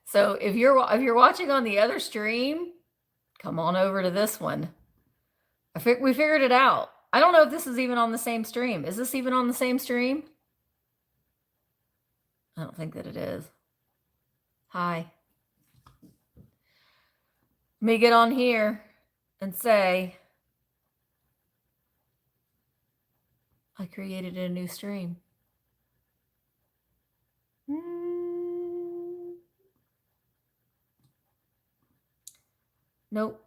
So if you're watching on the other stream, come on over to this one. We figured it out. I don't know if this is even on the same stream. Is this even on the same stream? I don't think that it is. Hi. Let me get on here and say I created a new stream. Nope.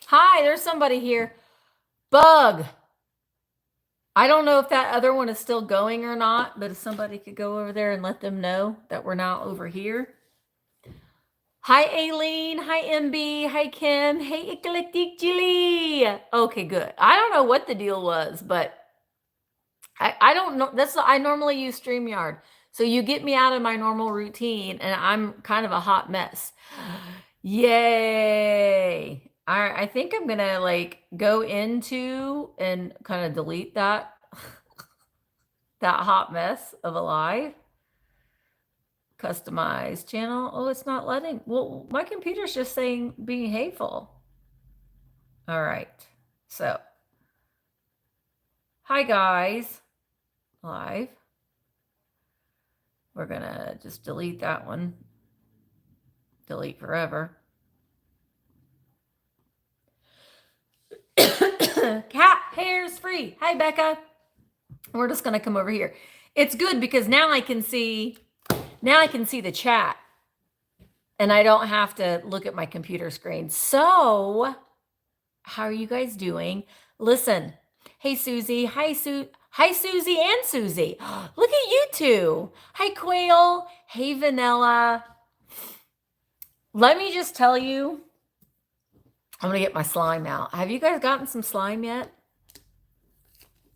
Hi, there's somebody here. Bug. I don't know if that other one is still going or not, but if somebody could go over there and let them know that we're now over here. Hi, Aileen. Hi, MB. Hi, Kim. Hey, Eclectic Julie. Okay, good. I don't know what the deal was, but I don't know. I normally use StreamYard. So you get me out of my normal routine, and I'm kind of a hot mess. Yay. I think I'm going to like go into and kind of delete that hot mess of a live. Customize channel. Oh, it's not letting. Well, my computer's just saying being hateful. All right. So, hi guys. Live. We're going to just delete that one. Delete forever. Cat hair's free. Hi, Becca. We're just going to come over here. It's good because now I can see the chat and I don't have to look at my computer screen. So, how are you guys doing? Listen. Hey, Susie. Hi, Susie and Susie. Look at you two. Hi, Quail. Hey, Vanilla. Let me just tell you, I'm going to get my slime out. Have you guys gotten some slime yet?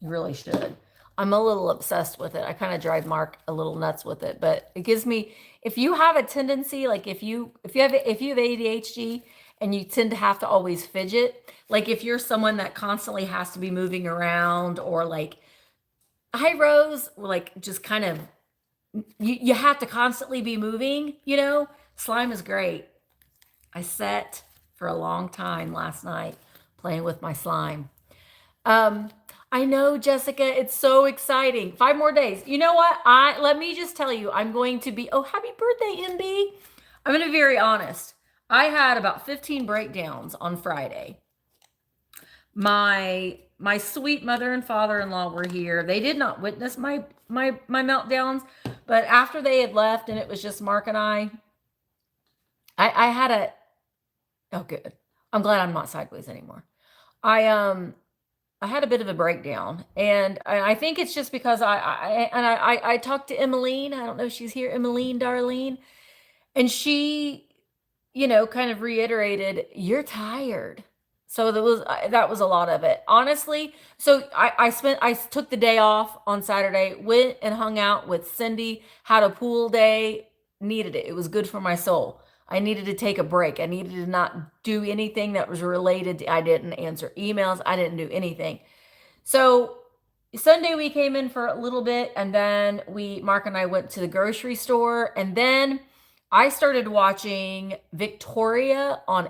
You really should. I'm a little obsessed with it. I kind of drive Mark a little nuts with it, but it gives me, if you have a tendency, like if you have ADHD and you tend to have to always fidget, like if you're someone that constantly has to be moving around, or like, hi Rose, like just kind of, you have to constantly be moving, slime is great. I sat for a long time last night playing with my slime. I know, Jessica, it's so exciting. 5 more days. You know what? Let me just tell you, I'm going to be, oh, happy birthday, MB. I'm going to be very honest. I had about 15 breakdowns on Friday. My sweet mother and father-in-law were here. They did not witness my meltdowns, but after they had left and it was just Mark and I had a, oh, good. I'm glad I'm not sideways anymore. I had a bit of a breakdown, and I think it's just because I talked to Emmeline. I don't know if she's here, Emmeline, Darlene, and she, kind of reiterated, you're tired. So that was a lot of it, honestly. So I took the day off on Saturday, went and hung out with Cindy, had a pool day, needed it. It was good for my soul. I needed to take a break. I needed to not do anything that was related to, I didn't answer emails. I didn't do anything. So Sunday we came in for a little bit, and then Mark and I went to the grocery store, and then I started watching Victoria on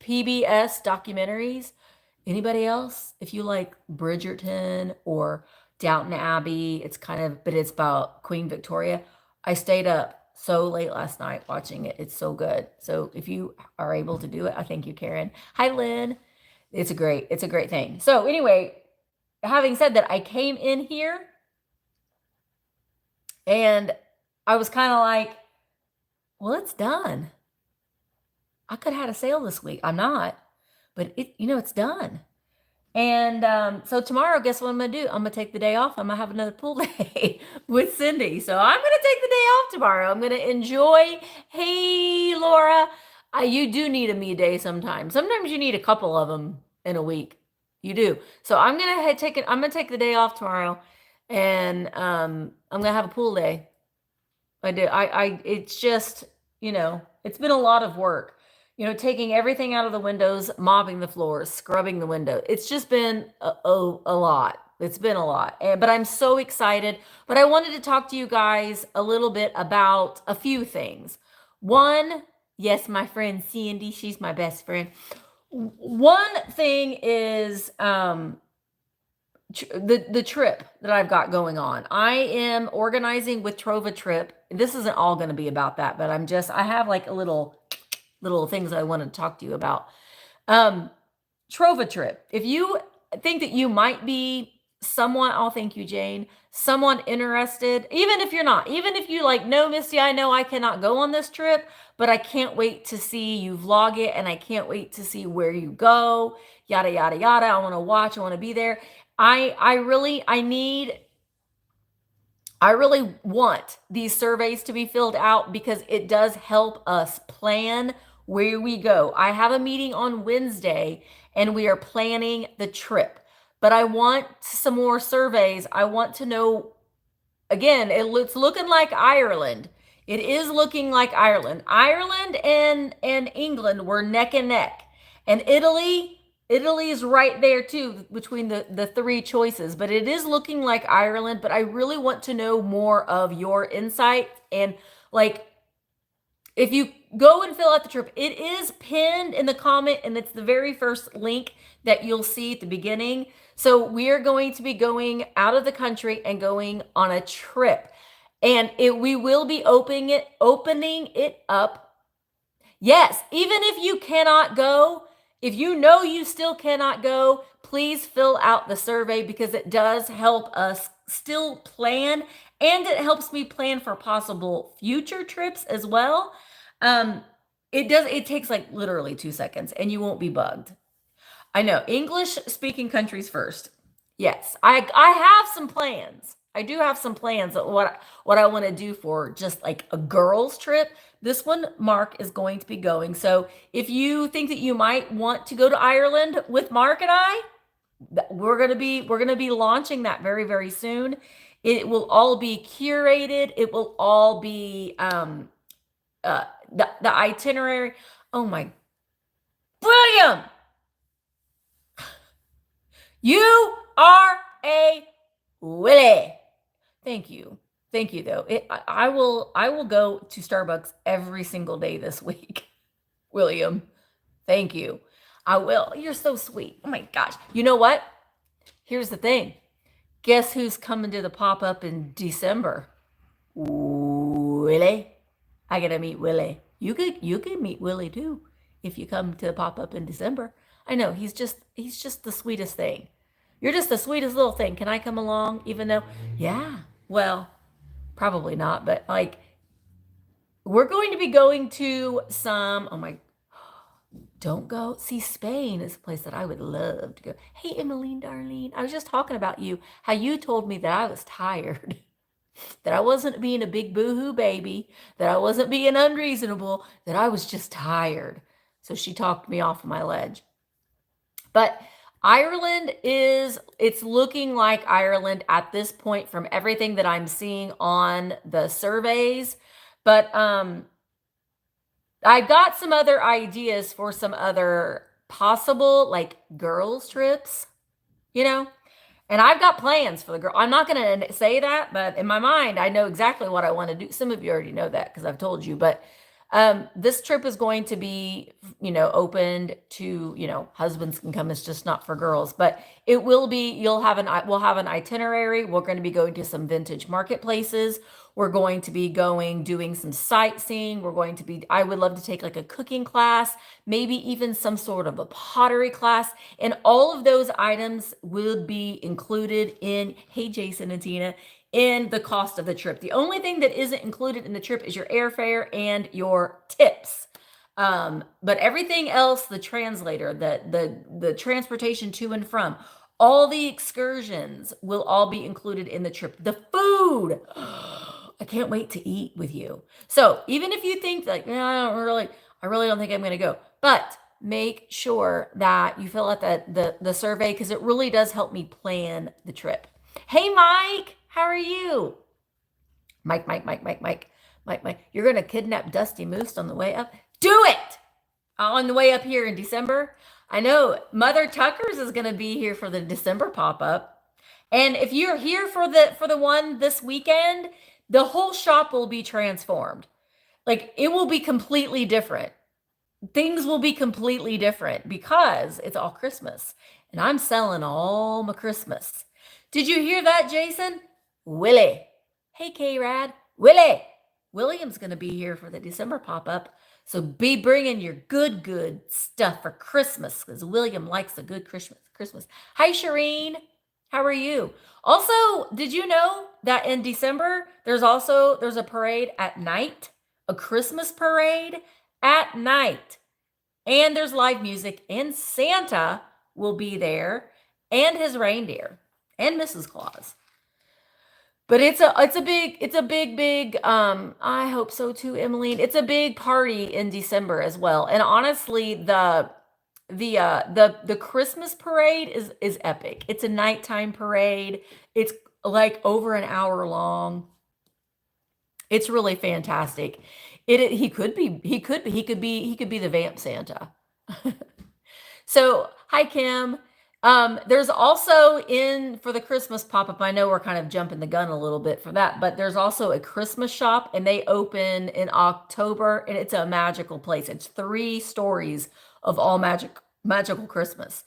PBS documentaries. Anybody else? If you like Bridgerton or Downton Abbey, it's about Queen Victoria. I stayed up so late last night watching it. It's so good. So if you are able to do it, I thank you, Karen. Hi, Lynn. It's a great thing. So anyway, having said that, I came in here and I was kind of like, well, it's done. I could have had a sale this week. I'm not, but it's done. And so tomorrow, guess what I'm going to do? I'm going to take the day off. I'm going to have another pool day with Cindy. So I'm going to take the day off tomorrow. I'm going to enjoy. Hey, Laura, you do need a me day sometimes. Sometimes you need a couple of them in a week. You do. So I'm going to take the day off tomorrow, and I'm going to have a pool day. I do. It's just, it's been a lot of work. Taking everything out of the windows, mopping the floors, scrubbing the window. It's just been a lot. It's been a lot. But I'm so excited. But I wanted to talk to you guys a little bit about a few things. One, yes, my friend Sandy, she's my best friend. One thing is the trip that I've got going on. I am organizing with Trova Trip. This isn't all going to be about that, but I have like a little things I want to talk to you about. Trova Trip. If you think that you might be someone, oh, thank you, Jane, someone interested, even if you're not, even if you like, no, Missy, I know I cannot go on this trip, but I can't wait to see you vlog it, and I can't wait to see where you go, yada, yada, yada. I want to watch, I want to be there. I really want these surveys to be filled out because it does help us plan where we go. I have a meeting on Wednesday and we are planning the trip, but I want some more surveys. I want to know, again, it's looking like Ireland. It is looking like Ireland. Ireland and England were neck and neck, and Italy is right there too between the three choices, but it is looking like Ireland. But I really want to know more of your insight. And like, if you go and fill out the trip, it is pinned in the comment, and it's the very first link that you'll see at the beginning. So we are going to be going out of the country and going on a trip, and we will be opening it up. Yes, even if you cannot go, if you know you still cannot go, please fill out the survey because it does help us still plan, and it helps me plan for possible future trips as well. It takes like literally 2 seconds and you won't be bugged. I know, English speaking countries first. Yes, I have some plans. I do have some plans of what I want to do for just like a girls trip. This one, Mark is going to be going. So if you think that you might want to go to Ireland with Mark and I, we're going to be launching that very, very soon. It will all be curated. It will all be the itinerary. Oh my, William, you are a Willie. Thank you. Thank you, though. I will go to Starbucks every single day this week. William, thank you. I will. You're so sweet. Oh my gosh. You know what? Here's the thing. Guess who's coming to the pop-up in December? Willie. I gotta meet Willie. You could meet Willie too if you come to the pop-up in December. I know, he's just the sweetest thing. You're just the sweetest little thing. Can I come along? Even though, yeah, well, probably not, but like, we're going to be going to some, oh my, don't go. See, Spain is a place that I would love to go. Hey, Emmeline, darling, I was just talking about you, how you told me that I was tired, that I wasn't being a big boohoo baby, that I wasn't being unreasonable, that I was just tired. So she talked me off of my ledge. But Ireland it's looking like Ireland at this point from everything that I'm seeing on the surveys. But I've got some other ideas for some other possible like girls trips, and I've got plans for the girl. I'm not going to say that, but in my mind, I know exactly what I want to do. Some of you already know that because I've told you, but this trip is going to be, opened to, husbands can come. It's just not for girls, but it will be, we'll have an itinerary. We're going to be going to some vintage marketplaces. We're going to be doing some sightseeing. I would love to take like a cooking class, maybe even some sort of a pottery class. And all of those items will be included in, hey, Jason and Tina, in the cost of the trip. The only thing that isn't included in the trip is your airfare and your tips. But everything else, the translator, the transportation to and from, all the excursions will all be included in the trip. The food, I can't wait to eat with you. So even if you think like, I really don't think I'm going to go, but make sure that you fill out the survey because it really does help me plan the trip. Hey, Mike. How are you? Mike. You're going to kidnap Dusty Moose on the way up? Do it! On the way up here in December. I know Mother Tucker's is going to be here for the December pop-up. And if you're here for the one this weekend, the whole shop will be transformed. Like, it will be completely different. Things will be completely different because it's all Christmas. And I'm selling all my Christmas. Did you hear that, Jason? Willie. Hey, K-Rad. Willie. William's going to be here for the December pop-up. So be bringing your good stuff for Christmas because William likes a good Christmas. Hi, Shireen. How are you? Also, did you know that in December, there's a parade at night, a Christmas parade at night. And there's live music, and Santa will be there, and his reindeer, and Mrs. Claus. But it's a big, I hope so too, Emmeline. It's a big party in December as well. And honestly, the Christmas parade is epic. It's a nighttime parade. It's like over an hour long. It's really fantastic. He could be the Vamp Santa. So, hi Kim. There's also for the Christmas pop-up, I know we're kind of jumping the gun a little bit for that, but there's also a Christmas shop and they open in October and it's a magical place. It's 3 stories of all magical Christmas.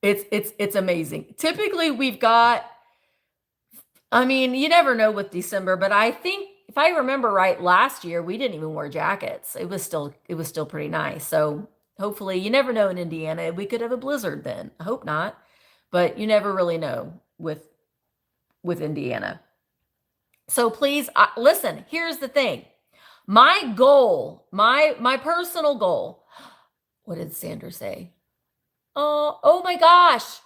It's amazing. Typically we've got, I mean, you never know with December, but I think if I remember right, last year we didn't even wear jackets. It was still pretty nice. So hopefully, you never know in Indiana. We could have a blizzard then. I hope not, but you never really know with Indiana. So please listen. Here's the thing. My goal, my personal goal. What did Sandra say? Oh my gosh.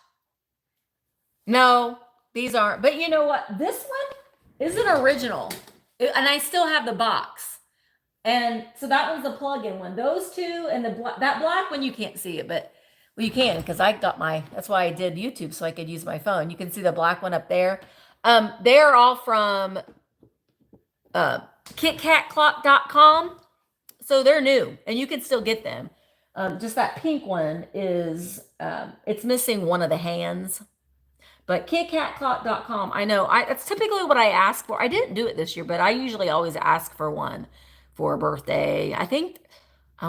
No, these aren't. But you know what? This one is an original. And I still have the box. And so that one's the plug-in one. Those two and that black one, you can't see it, but well, you can because I got that's why I did YouTube so I could use my phone. You can see the black one up there. They're all from KitKatClock.com. So they're new and you can still get them. Just that pink one is, it's missing one of the hands. But KitKatClock.com, I know, that's typically what I ask for. I didn't do it this year, but I usually always ask for one for a birthday. I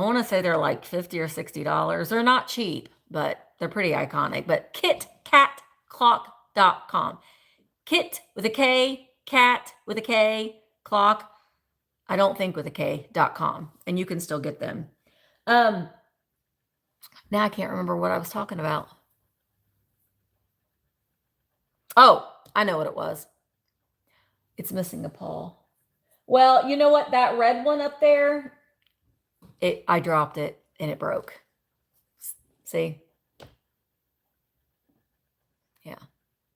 want to say they're like $50 or $60. They're not cheap, but they're pretty iconic. But KitKatClock.com. Kit with a K, cat with a K, clock, I don't think with a K.com. And you can still get them. Now I can't remember what I was talking about. Oh, I know what it was. It's missing a paw. Well, you know what? That red one up there, I dropped it and it broke. See? Yeah.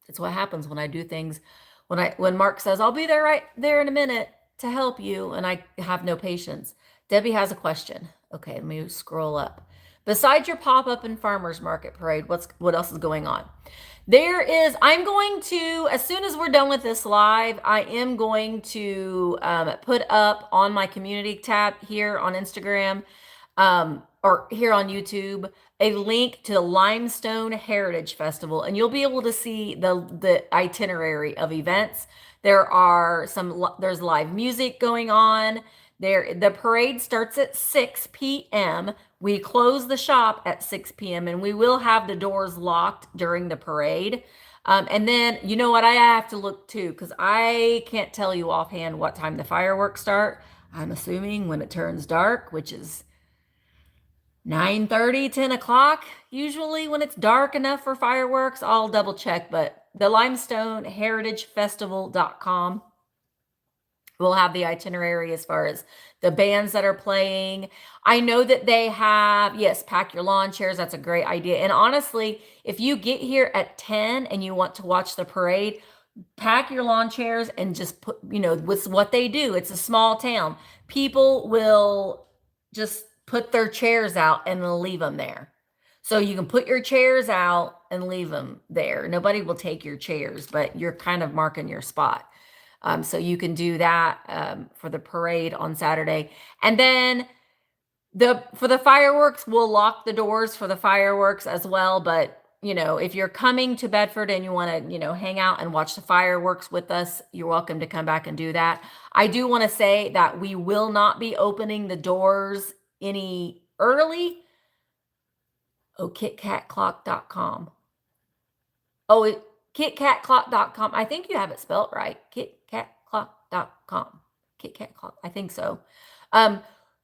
That's what happens when I do things. When Mark says, I'll be there right there in a minute to help you, and I have no patience. Debbie has a question. Okay, let me scroll up. Besides your pop-up and farmers market parade, what else is going on? I'm going to, as soon as we're done with this live, I am going to put up on my community tab here on Instagram or here on YouTube a link to the Limestone Heritage Festival, and you'll be able to see the itinerary of events. There's live music going on. The parade starts at 6 p.m. We close the shop at 6 p.m. and we will have the doors locked during the parade. And then, you know what, I have to look too, because I can't tell you offhand what time the fireworks start. I'm assuming when it turns dark, which is 9:30, 10 o'clock, usually when it's dark enough for fireworks. I'll double check, but the limestoneheritagefestival.com will have the itinerary as far as the bands that are playing. I know that they have, yes, pack your lawn chairs. That's a great idea. And honestly, if you get here at 10 and you want to watch the parade, pack your lawn chairs and just put, with what they do. It's a small town. People will just put their chairs out and leave them there. So you can put your chairs out and leave them there. Nobody will take your chairs, but you're kind of marking your spot. So you can do that for the parade on Saturday. And then for the fireworks, we'll lock the doors for the fireworks as well. But, if you're coming to Bedford and you want to, hang out and watch the fireworks with us, you're welcome to come back and do that. I do want to say that we will not be opening the doors any early. Oh, KitKatClock.com. Oh, KitKatClock.com. I think you have it spelled right. KitKatClock.com. KitKatClock. I think so.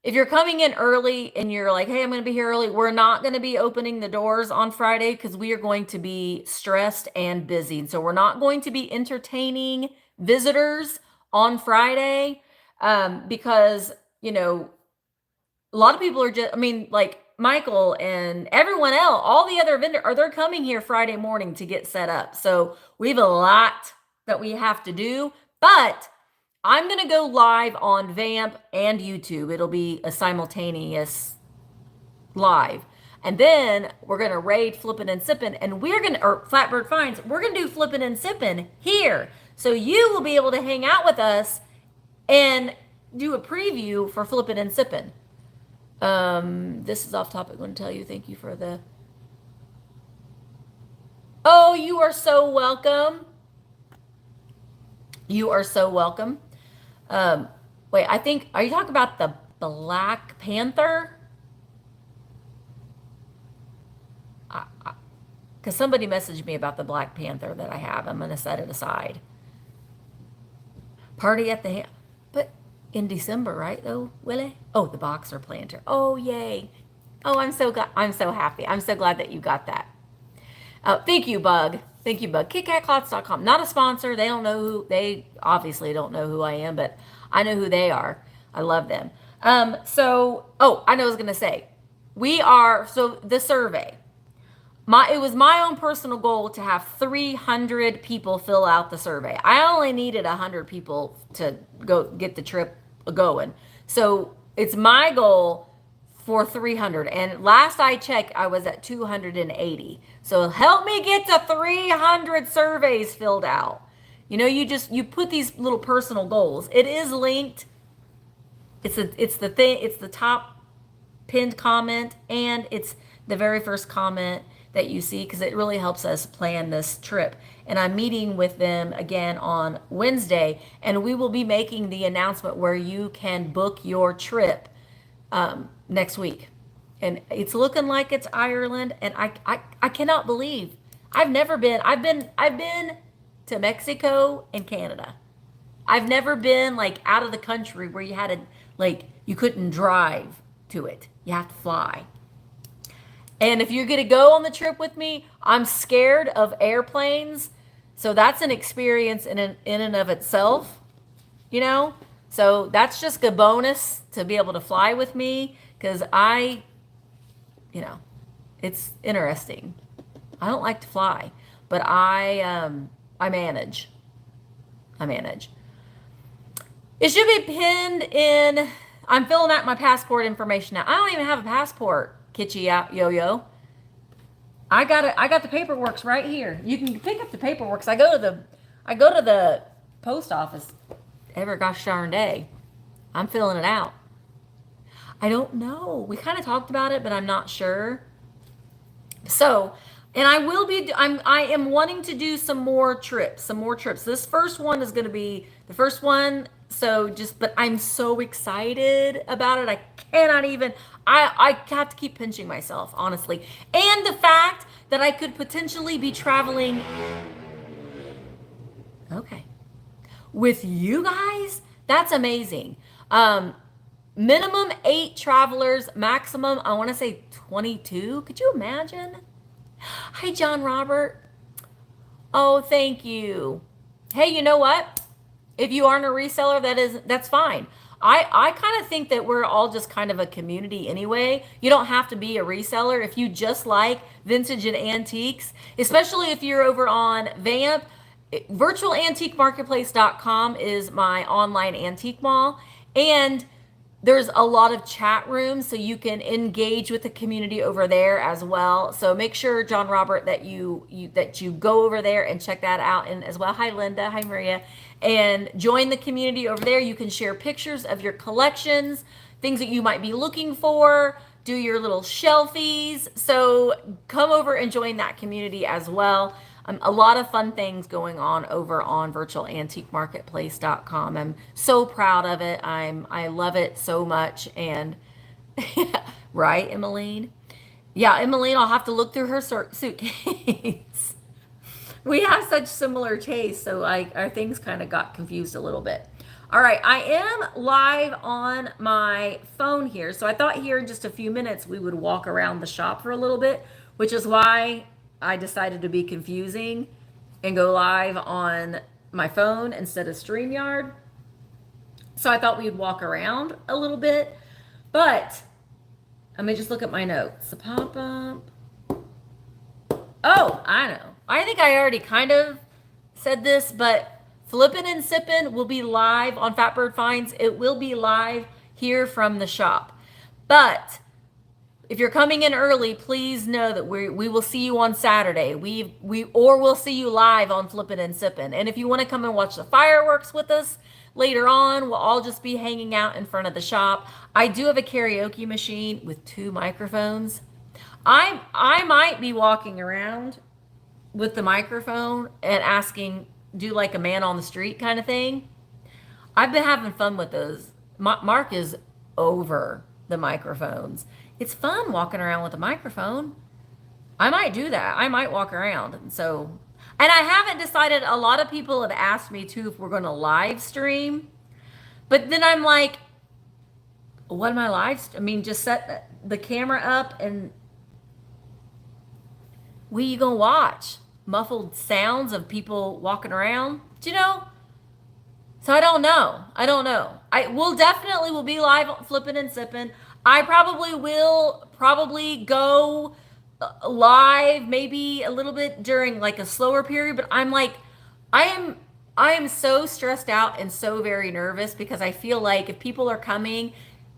If you're coming in early and you're like, hey, I'm going to be here early, we're not going to be opening the doors on Friday because we are going to be stressed and busy. And so we're not going to be entertaining visitors on Friday because, a lot of people are just, like Michael and everyone else, all the other vendors, they're coming here Friday morning to get set up. So we have a lot that we have to do, but I'm going to go live on Vamp and YouTube. It'll be a simultaneous live. And then we're going to raid Flippin' and Sippin', and or Flatbird Finds, we're going to do Flippin' and Sippin' here. So you will be able to hang out with us and do a preview for Flippin' and Sippin'. This is off topic. I'm going to tell you, thank you for the... Oh, you are so welcome. You are so welcome. Wait, are you talking about the Black Panther? Because somebody messaged me about the Black Panther that I have. I'm going to set it aside. Party at the... But in December, right, though, Willie? Oh, the Boxer Planter. Oh, yay. Oh, I'm so happy. I'm so glad that you got that. Thank you, Bug. Thank you, Bug. KitKatClots.com. Not a sponsor. They obviously don't know who I am, but I know who they are. I love them. I know what I was going to say. The survey. It was my own personal goal to have 300 people fill out the survey. I only needed 100 people to go get the trip going. So it's my goal for 300. And last I checked, I was at 280. So help me get to 300 surveys filled out. You put these little personal goals. It is linked. It's the top pinned comment, and it's the very first comment that you see, because it really helps us plan this trip. And I'm meeting with them again on Wednesday, and we will be making the announcement where you can book your trip next week. And it's looking like it's Ireland, and I cannot believe I've been to Mexico and Canada. I've never been like out of the country where you had to you couldn't drive to it. You have to fly. And if you're going to go on the trip with me, I'm scared of airplanes. So that's an experience in and of itself, So that's just a bonus to be able to fly with me, because it's interesting. I don't like to fly, but I manage. It should be pinned in. I'm filling out my passport information now. I don't even have a passport. Kitschy out yo-yo. I got the paperwork right here. You can pick up the paperwork. I go to the post office every gosh darn day. I'm filling it out. I don't know. We kind of talked about it, but I'm not sure. So, and I am wanting to do some more trips. This first one is going to be the first one. But I'm so excited about it. I cannot even, I have to keep pinching myself, honestly. And the fact that I could potentially be traveling, with you guys, that's amazing. Minimum 8 travelers, maximum, I want to say 22. Could you imagine? Hi, John Robert. Oh, thank you. Hey, you know what? If you aren't a reseller, that's fine. I kind of think that we're all just kind of a community anyway. You don't have to be a reseller if you just like vintage and antiques, especially if you're over on Vamp. Virtualantiquemarketplace.com is my online antique mall, and there's a lot of chat rooms, so you can engage with the community over there as well. So make sure, John Robert, that you go over there and check that out. And as well, hi Linda, hi Maria, and join the community over there. You can share pictures of your collections, things that you might be looking for, do your little shelfies. So come over and join that community as well. A lot of fun things going on over on virtualantiquemarketplace.com. I'm so proud of it. I love it so much. And right, Emmeline? Yeah, Emmeline, I'll have to look through her suitcase. We have such similar tastes, so our things kind of got confused a little bit. All right, I am live on my phone here, so I thought here in just a few minutes we would walk around the shop for a little bit, which is why I decided to be confusing and go live on my phone instead of StreamYard. So I thought we'd walk around a little bit, but let me just look at my notes. The pop-up. Oh, I know. I think I already kind of said this, but Flippin' and Sippin' will be live on Fatbird Finds. It will be live here from the shop. But if you're coming in early, please know that we will see you on Saturday. We'll see you live on Flippin' and Sippin'. And if you want to come and watch the fireworks with us later on, we'll all just be hanging out in front of the shop. I do have a karaoke machine with 2 microphones. I might be walking around with the microphone and asking, do like a man on the street kind of thing. I've been having fun with those. Mark is over the microphones. It's fun walking around with a microphone. I might do that. I might walk around. And I haven't decided. A lot of people have asked me too if we're going to live stream. But then I'm like, what am I live? I mean, just set the camera up and what are you going to watch? Muffled sounds of people walking around, do you know? So I don't know. I will definitely be live Flippin' and Sippin'. I probably will go live maybe a little bit during like a slower period, but I'm like, I am so stressed out and so very nervous because I feel like if people are coming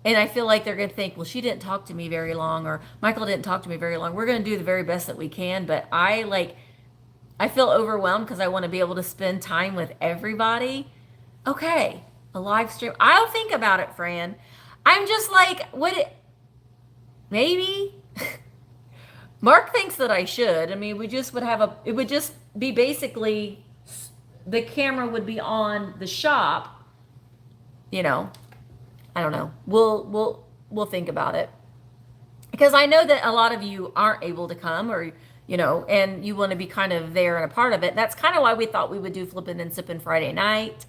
and I feel like they're going to think, well, she didn't talk to me very long, or Michael didn't talk to me very long. We're going to do the very best that we can, but I feel overwhelmed because I want to be able to spend time with everybody. Okay, a live stream. I'll think about it, Fran. I'm just like, maybe? Mark thinks that I should. I mean, it would just be basically, the camera would be on the shop, you know. I don't know. We'll think about it. Because I know that a lot of you aren't able to come, or you know, and you want to be kind of there and a part of it. That's kind of why we thought we would do Flippin' and Sippin' Friday night.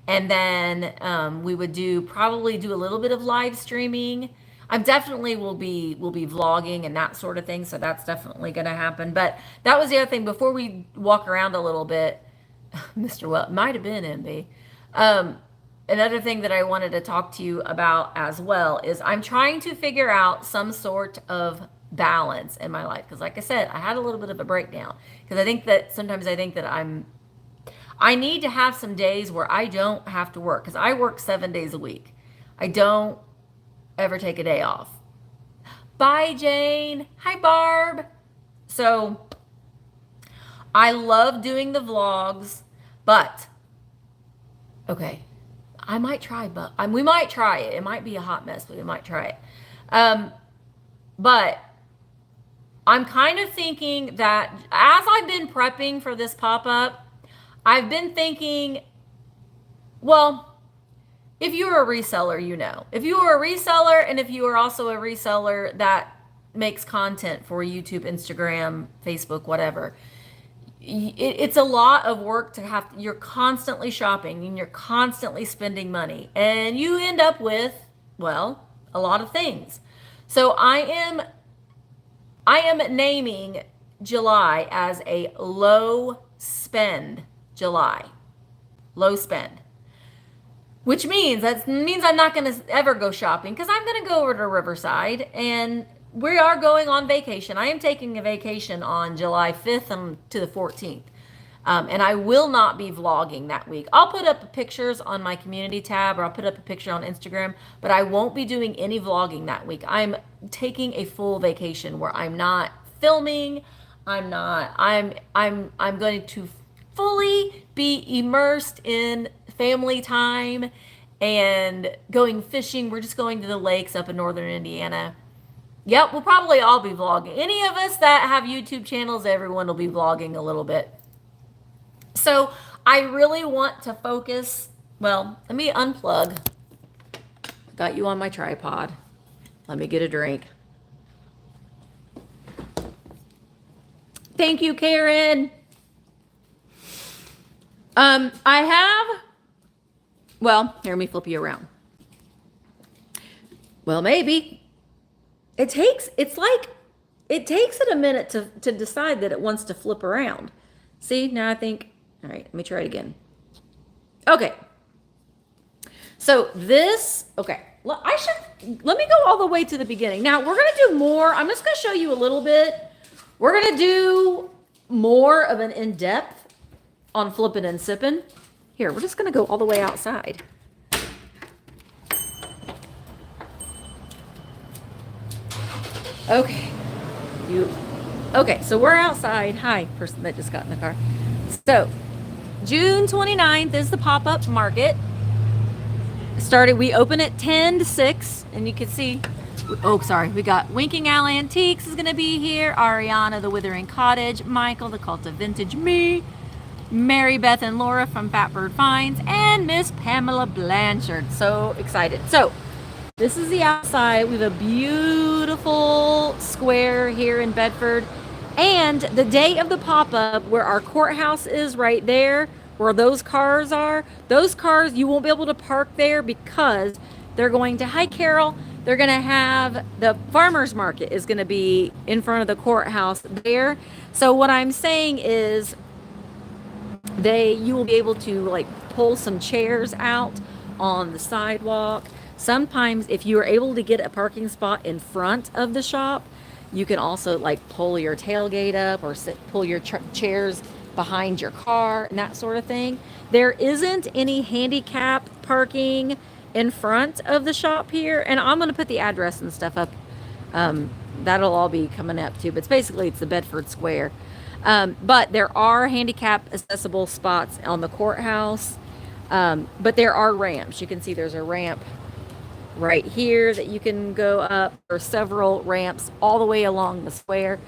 And then we would probably do a little bit of live streaming. I definitely will be vlogging and that sort of thing. So that's definitely going to happen. But that was the other thing. Before we walk around a little bit, Mr. Well, it might have been MB. Another thing that I wanted to talk to you about as well is I'm trying to figure out some sort of balance in my life. Because like I said, I had a little bit of a breakdown. Because sometimes I think that I need to have some days where I don't have to work. Because I work 7 days a week. I don't ever take a day off. Bye, Jane. Hi, Barb. So I love doing the vlogs, but okay. I might try, but we might try it. It might be a hot mess, but we might try it. But I'm kind of thinking that as I've been prepping for this pop-up, I've been thinking, well, if you're a reseller, you know. If you are a reseller, and if you are also a reseller that makes content for YouTube, Instagram, Facebook, whatever, it's a lot of work to have. You're constantly shopping and you're constantly spending money, and you end up with, well, a lot of things. So I am naming July as a low spend July. Low spend. Which means I'm not going to ever go shopping, because I'm going to go over to Riverside, and we are going on vacation. I am taking a vacation on July 5th to the 14th. And I will not be vlogging that week. I'll put up pictures on my community tab, or I'll put up a picture on Instagram, but I won't be doing any vlogging that week. I'm taking a full vacation where I'm not filming. I'm going to fully be immersed in family time and going fishing. We're just going to the lakes up in northern Indiana. Yep, we'll probably all be vlogging. Any of us that have YouTube channels, everyone will be vlogging a little bit. So I really want to focus. Well, let me unplug. Got you on my tripod. Let me get a drink. Thank you, Karen. I have, well, here, let me flip you around. Well, maybe. It takes it a minute to decide that it wants to flip around. See, now I think, all right, let me try it again. Okay. So this, okay, let me go all the way to the beginning. Now we're going to do more. I'm just going to show you a little bit. We're going to do more of an in-depth on flipping and sipping. Here, we're just going to go all the way outside. Okay. Okay, so we're outside. Hi, person that just got in the car. So, June 29th is the pop-up market. We open at 10 to 6, and you can see, oh, sorry, we got Winking Owl Antiques is going to be here, Ariana, the Withering Cottage, Michael, the Cult of Vintage Me, Mary Beth and Laura from Fatbird Finds, and Miss Pamela Blanchard. So excited. So, this is the outside. We have a beautiful square here in Bedford. And the day of the pop-up, where our courthouse is right there, where those cars are, those cars, you won't be able to park there because they're going to, hi Carol, they're going to have, the farmer's market is going to be in front of the courthouse there. So what I'm saying is you will be able to like pull some chairs out on the sidewalk. Sometimes if you are able to get a parking spot in front of the shop, you can also like pull your tailgate up or pull your chairs behind your car and that sort of thing. There isn't any handicap parking in front of the shop here, and I'm going to put the address and stuff up. That'll all be coming up too, but it's the Bedford Square. But there are handicap accessible spots on the courthouse, but there are ramps. You can see there's a ramp right here that you can go up. There are several ramps all the way along the square.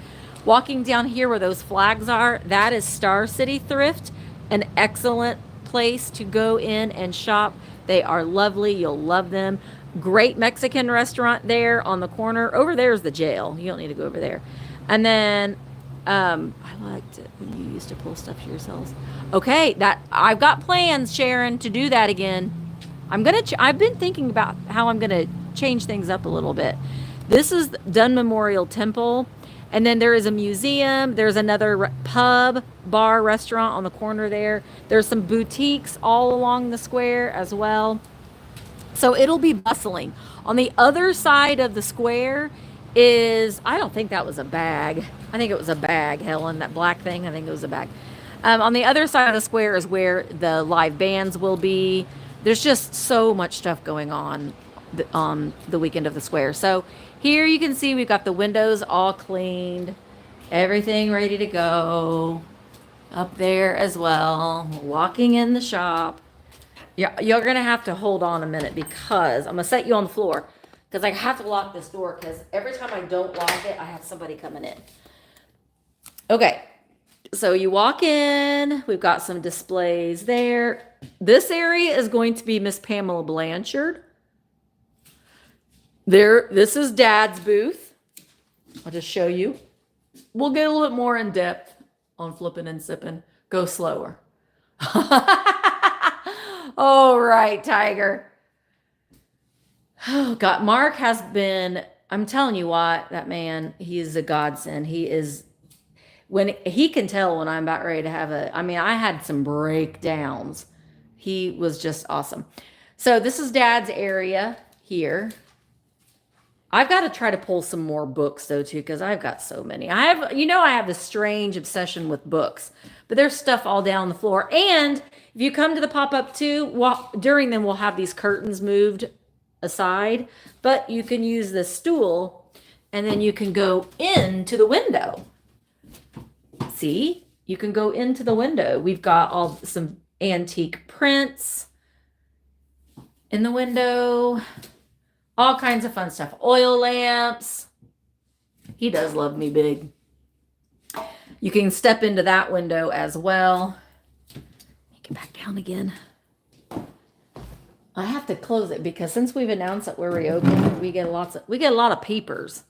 Walking down here where those flags are, that is Star City Thrift, an excellent place to go in and shop. They are lovely. You'll love them. Great Mexican restaurant there on the corner. Over there is the jail. You don't need to go over there. And then I liked it when you used to pull stuff to yourselves. Okay, I've got plans, Sharon, to do that again. I've been thinking about how I'm gonna change things up a little bit. This is Dunn Memorial Temple, and then there is a museum. There's another pub, bar, restaurant on the corner there. There's some boutiques all along the square as well. So it'll be bustling. On the other side of the square is, I don't think that was a bag. I think it was a bag, Helen, that black thing. I think it was a bag. On the other side of the square is where the live bands will be. There's just so much stuff going on the weekend of the square. So here you can see we've got the windows all cleaned, everything ready to go. Up there as well, walking in the shop. Yeah, you're gonna have to hold on a minute because I'm gonna set you on the floor because I have to lock this door because every time I don't lock it, I have somebody coming in. Okay, so you walk in, we've got some displays there. This area is going to be Miss Pamela Blanchard. This is Dad's booth. I'll just show you. We'll get a little bit more in depth on flipping and sipping. Go slower. All right, Tiger. Oh, God. Mark has been, I'm telling you what, that man, he is a godsend. When he can tell when I'm about ready to have I had some breakdowns. He was just awesome. So this is Dad's area here. I've got to try to pull some more books though too, because I've got so many. I have this strange obsession with books, but there's stuff all down the floor. And if you come to the pop-up too, during them we'll have these curtains moved aside, but you can use this stool and then you can go into the window. See, you can go into the window. We've got some antique prints in the window, all kinds of fun stuff. Oil lamps. He does love me big. You can step into that window as well. Get back down again. I have to close it because since we've announced that we're reopening, we get a lot of papers.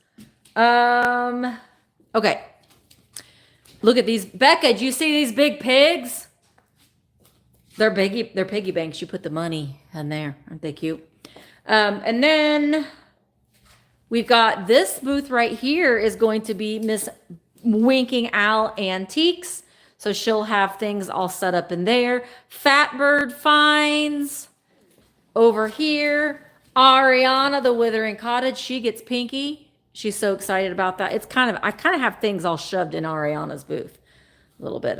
Okay. Look at these. Becca, do you see these big pigs? They're piggy banks. You put the money in there. Aren't they cute? And then we've got this booth right here is going to be Miss Winking Owl Antiques. So she'll have things all set up in there. Fatbird Finds over here. Ariana, the Withering Cottage, she gets pinky. She's so excited about that. I kind of have things all shoved in Ariana's booth a little bit.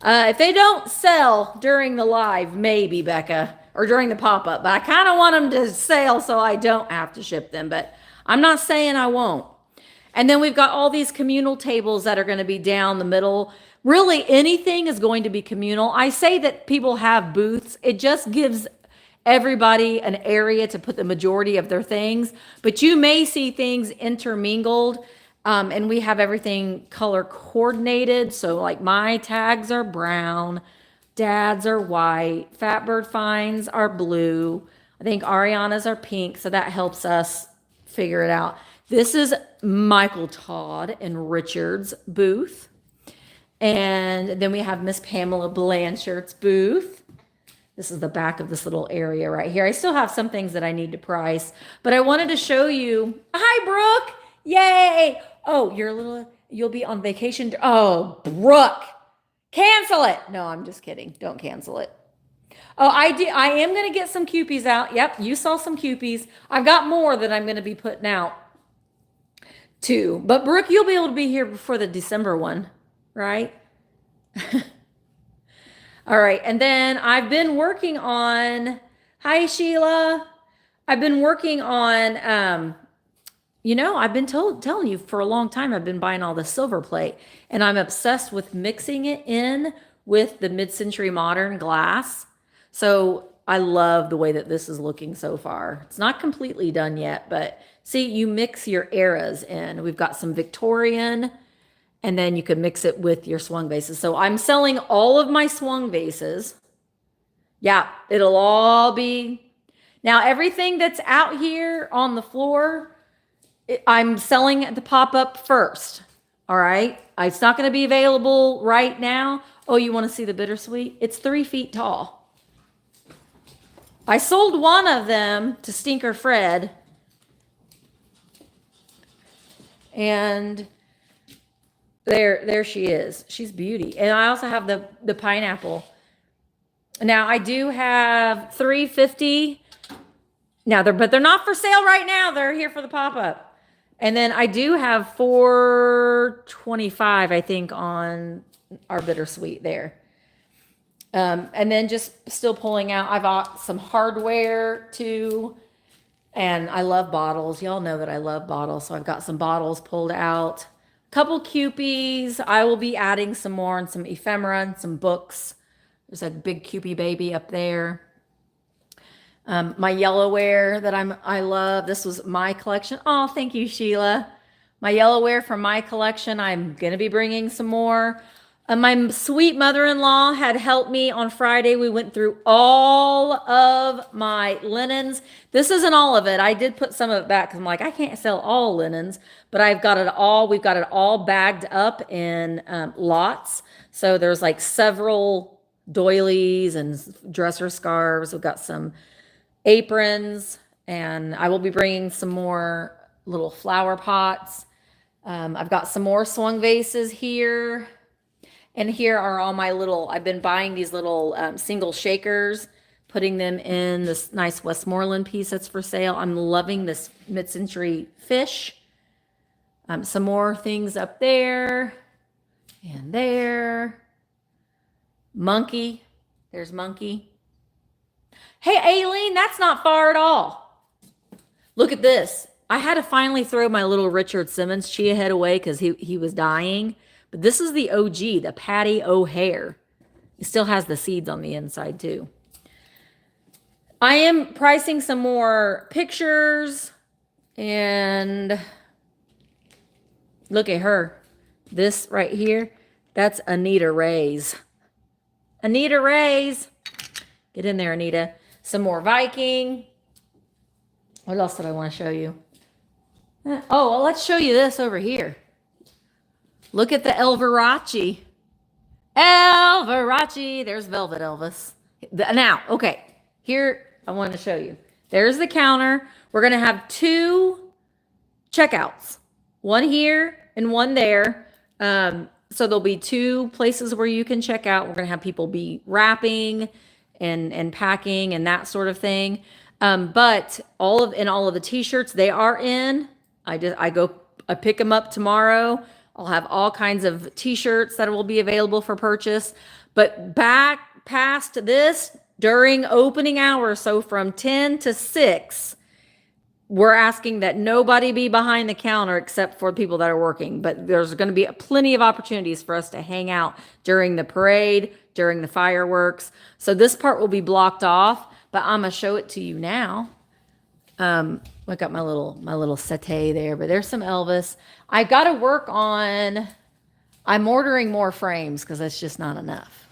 If they don't sell during the live, maybe, Becca, or during the pop-up, but I kind of want them to sell so I don't have to ship them, but I'm not saying I won't. And then we've got all these communal tables that are going to be down the middle. Really, anything is going to be communal. I say that people have booths. It just gives everybody an area to put the majority of their things, but you may see things intermingled. And we have everything color coordinated. So like my tags are brown, Dad's are white, Fatbird Finds are blue. I think Ariana's are pink. So that helps us figure it out. This is Michael Todd and Richard's booth. And then we have Miss Pamela Blanchard's booth. This is the back of this little area right here. I still have some things that I need to price, but I wanted to show you. Hi, Brooke. Yay. Oh, you'll be on vacation. Oh, Brooke, cancel it. No, I'm just kidding. Don't cancel it. Oh, I am going to get some Kewpies out. Yep, you saw some Kewpies. I've got more that I'm going to be putting out too. But Brooke, you'll be able to be here before the December one, right? All right, and then I've been working on, hi Sheila. I've been working on, I've been telling you for a long time, I've been buying all the silver plate, and I'm obsessed with mixing it in with the mid-century modern glass. So I love the way that this is looking so far. It's not completely done yet, but see, you mix your eras in. We've got some Victorian, and then you can mix it with your swung vases. So I'm selling all of my swung vases. Yeah, it'll all be. Now, everything that's out here on the floor, I'm selling at the pop-up first. All right. It's not going to be available right now. Oh, you want to see the bittersweet? It's 3 feet tall. I sold one of them to Stinker Fred. And there she is. She's beauty. And I also have the pineapple. Now I do have 350. Now they're not for sale right now. They're here for the pop-up. And then I do have 425, I think, on our bittersweet there. And then just still pulling out. I bought some hardware too. And I love bottles. Y'all know that I love bottles. So I've got some bottles pulled out. Couple Kewpies. I will be adding some more and some ephemera and some books. There's a big Kewpie baby up there. My yellowware that I love. This was my collection. Oh, thank you, Sheila. My yellowware from my collection. I'm going to be bringing some more. My sweet mother-in-law had helped me on Friday. We went through all of my linens. This isn't all of it. I did put some of it back because I'm like, I can't sell all linens, but I've got it all. We've got it all bagged up in lots. So there's like several doilies and dresser scarves. We've got some aprons, and I will be bringing some more little flower pots. I've got some more swung vases here. And here are all my little, I've been buying these little single shakers, putting them in this nice Westmoreland piece that's for sale. I'm loving this mid-century fish. Some more things up there and there. Monkey. There's Monkey. Hey, Aileen, that's not far at all. Look at this. I had to finally throw my little Richard Simmons chia head away because he was dying. But this is the OG, the Patty O'Hare. It still has the seeds on the inside too. I am pricing some more pictures, and look at her. This right here, that's Anita Ray's. Anita Ray's. Get in there, Anita. Some more Viking. What else did I want to show you? Oh, well, let's show you this over here. Look at the Elverace. Elverace. There's Velvet Elvis. Now, okay. Here, I want to show you. There's the counter. We're going to have 2 checkouts. One here and one there. So there'll be 2 places where you can check out. We're going to have people be wrapping and packing and that sort of thing. But all of the t-shirts, they are in. I pick them up tomorrow. I'll have all kinds of t-shirts that will be available for purchase. But back past this, during opening hours, so from 10 to 6, we're asking that nobody be behind the counter except for people that are working. But there's going to be plenty of opportunities for us to hang out during the parade, during the fireworks. So this part will be blocked off, but I'm going to show it to you now. I got my little satay there, but there's some Elvis. I got to work on, I'm ordering more frames because that's just not enough.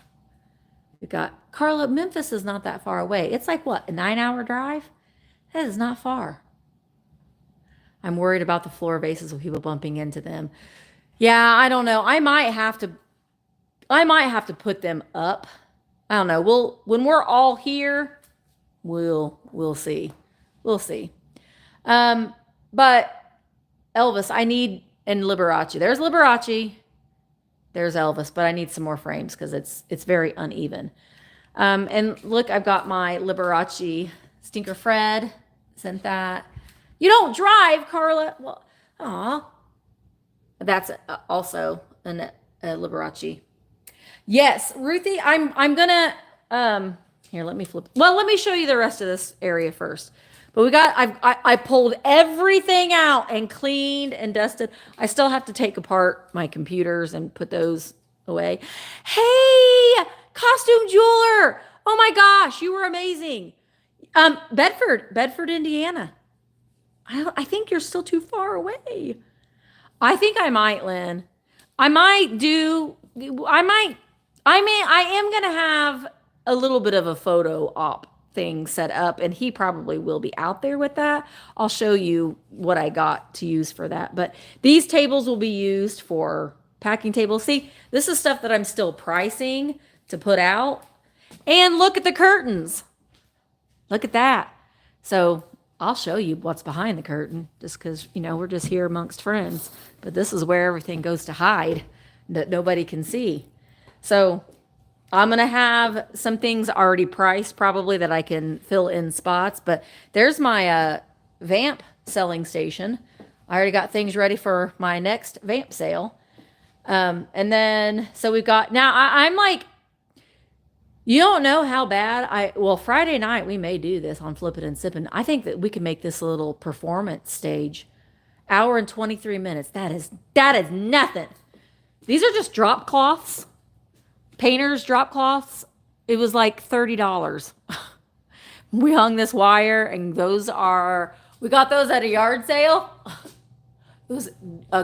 We got Carla. Memphis is not that far away. It's like what, a 9-hour drive? That is not far. I'm worried about the floor vases with people bumping into them. Yeah, I don't know. I might have to put them up. I don't know. When we're all here, we'll see. We'll see. But Elvis, I need, and Liberace. There's Liberace. There's Elvis, but I need some more frames because it's very uneven. And look, I've got my Liberace Stinker Fred. Sent that. You don't drive, Carla. Well, aw. That's also a Liberace. Yes, Ruthie, I'm gonna, here, let me flip. Well, let me show you the rest of this area first. But I pulled everything out and cleaned and dusted. I still have to take apart my computers and put those away. Hey, costume jeweler. Oh my gosh, you were amazing. Bedford, Indiana. I think you're still too far away. I think I might, Lynn. I am going to have a little bit of a photo op thing set up, and he probably will be out there with that. I'll show you what I got to use for that. But these tables will be used for packing tables. See, this is stuff that I'm still pricing to put out. And look at the curtains. Look at that. So I'll show you what's behind the curtain just because, we're just here amongst friends. But this is where everything goes to hide that nobody can see. So I'm going to have some things already priced probably that I can fill in spots. But there's my vamp selling station. I already got things ready for my next vamp sale. And then, so we've got, now I'm like, you don't know how bad Friday night we may do this on Flip It and Sippin'. I think that we can make this a little performance stage. 1 hour and 23 minutes. That is nothing. These are just drop cloths. Painter's drop cloths. It was like $30. We hung this wire, and we got those at a yard sale. Those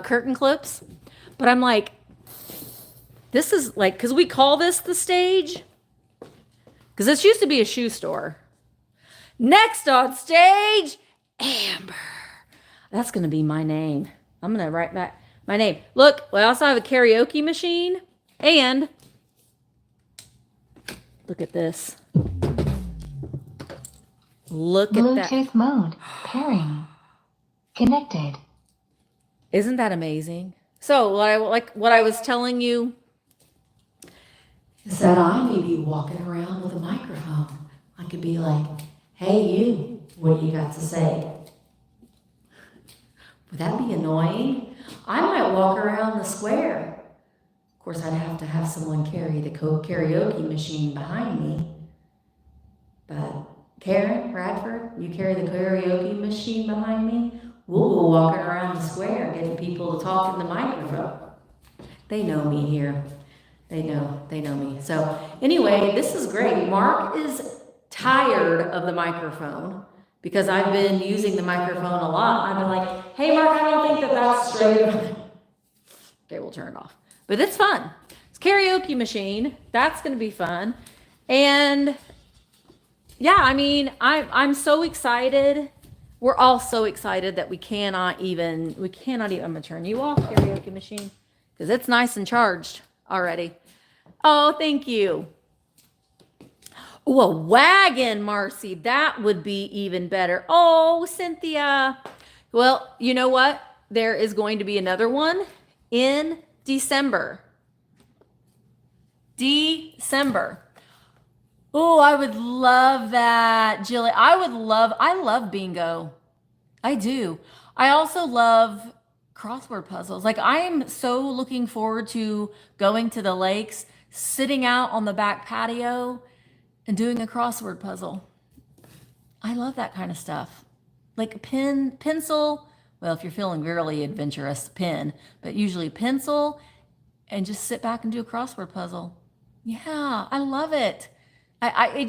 curtain clips. But I'm like, this is like, because we call this the stage. Because this used to be a shoe store. Next on stage, Amber. That's going to be my name. I'm going to write back my name. Look, we also have a karaoke machine. And look at this. Look at that. Bluetooth mode. Pairing. Connected. Isn't that amazing? So what I was telling you is that I may be walking around with a microphone. I could be like, hey, you, what do you got to say? Would that be annoying? I might walk around the square. Of course, I'd have to have someone carry the karaoke machine behind me. But Karen, Radford, you carry the karaoke machine behind me. We'll go walking around the square getting people to talk in the microphone. They know me here. They know me. So anyway, this is great. Mark is tired of the microphone because I've been using the microphone a lot. I've been like, hey, Mark, I don't think that that's straight. Okay, we'll turn it off. But it's fun. It's karaoke machine. That's going to be fun. And yeah, I mean, I'm so excited. We're all so excited that we cannot even, I'm going to turn you off, karaoke machine, because it's nice and charged already. Oh, thank you. Oh, a wagon, Marcy. That would be even better. Oh, Cynthia. Well, you know what? There is going to be another one in December. Oh, I would love that, Jilly. I love bingo. I do. I also love crossword puzzles. Like, I am so looking forward to going to the lakes, sitting out on the back patio and doing a crossword puzzle. I love that kind of stuff. Like pencil. Well, if you're feeling really adventurous, pen, but usually pencil, and just sit back and do a crossword puzzle. Yeah, I love it. I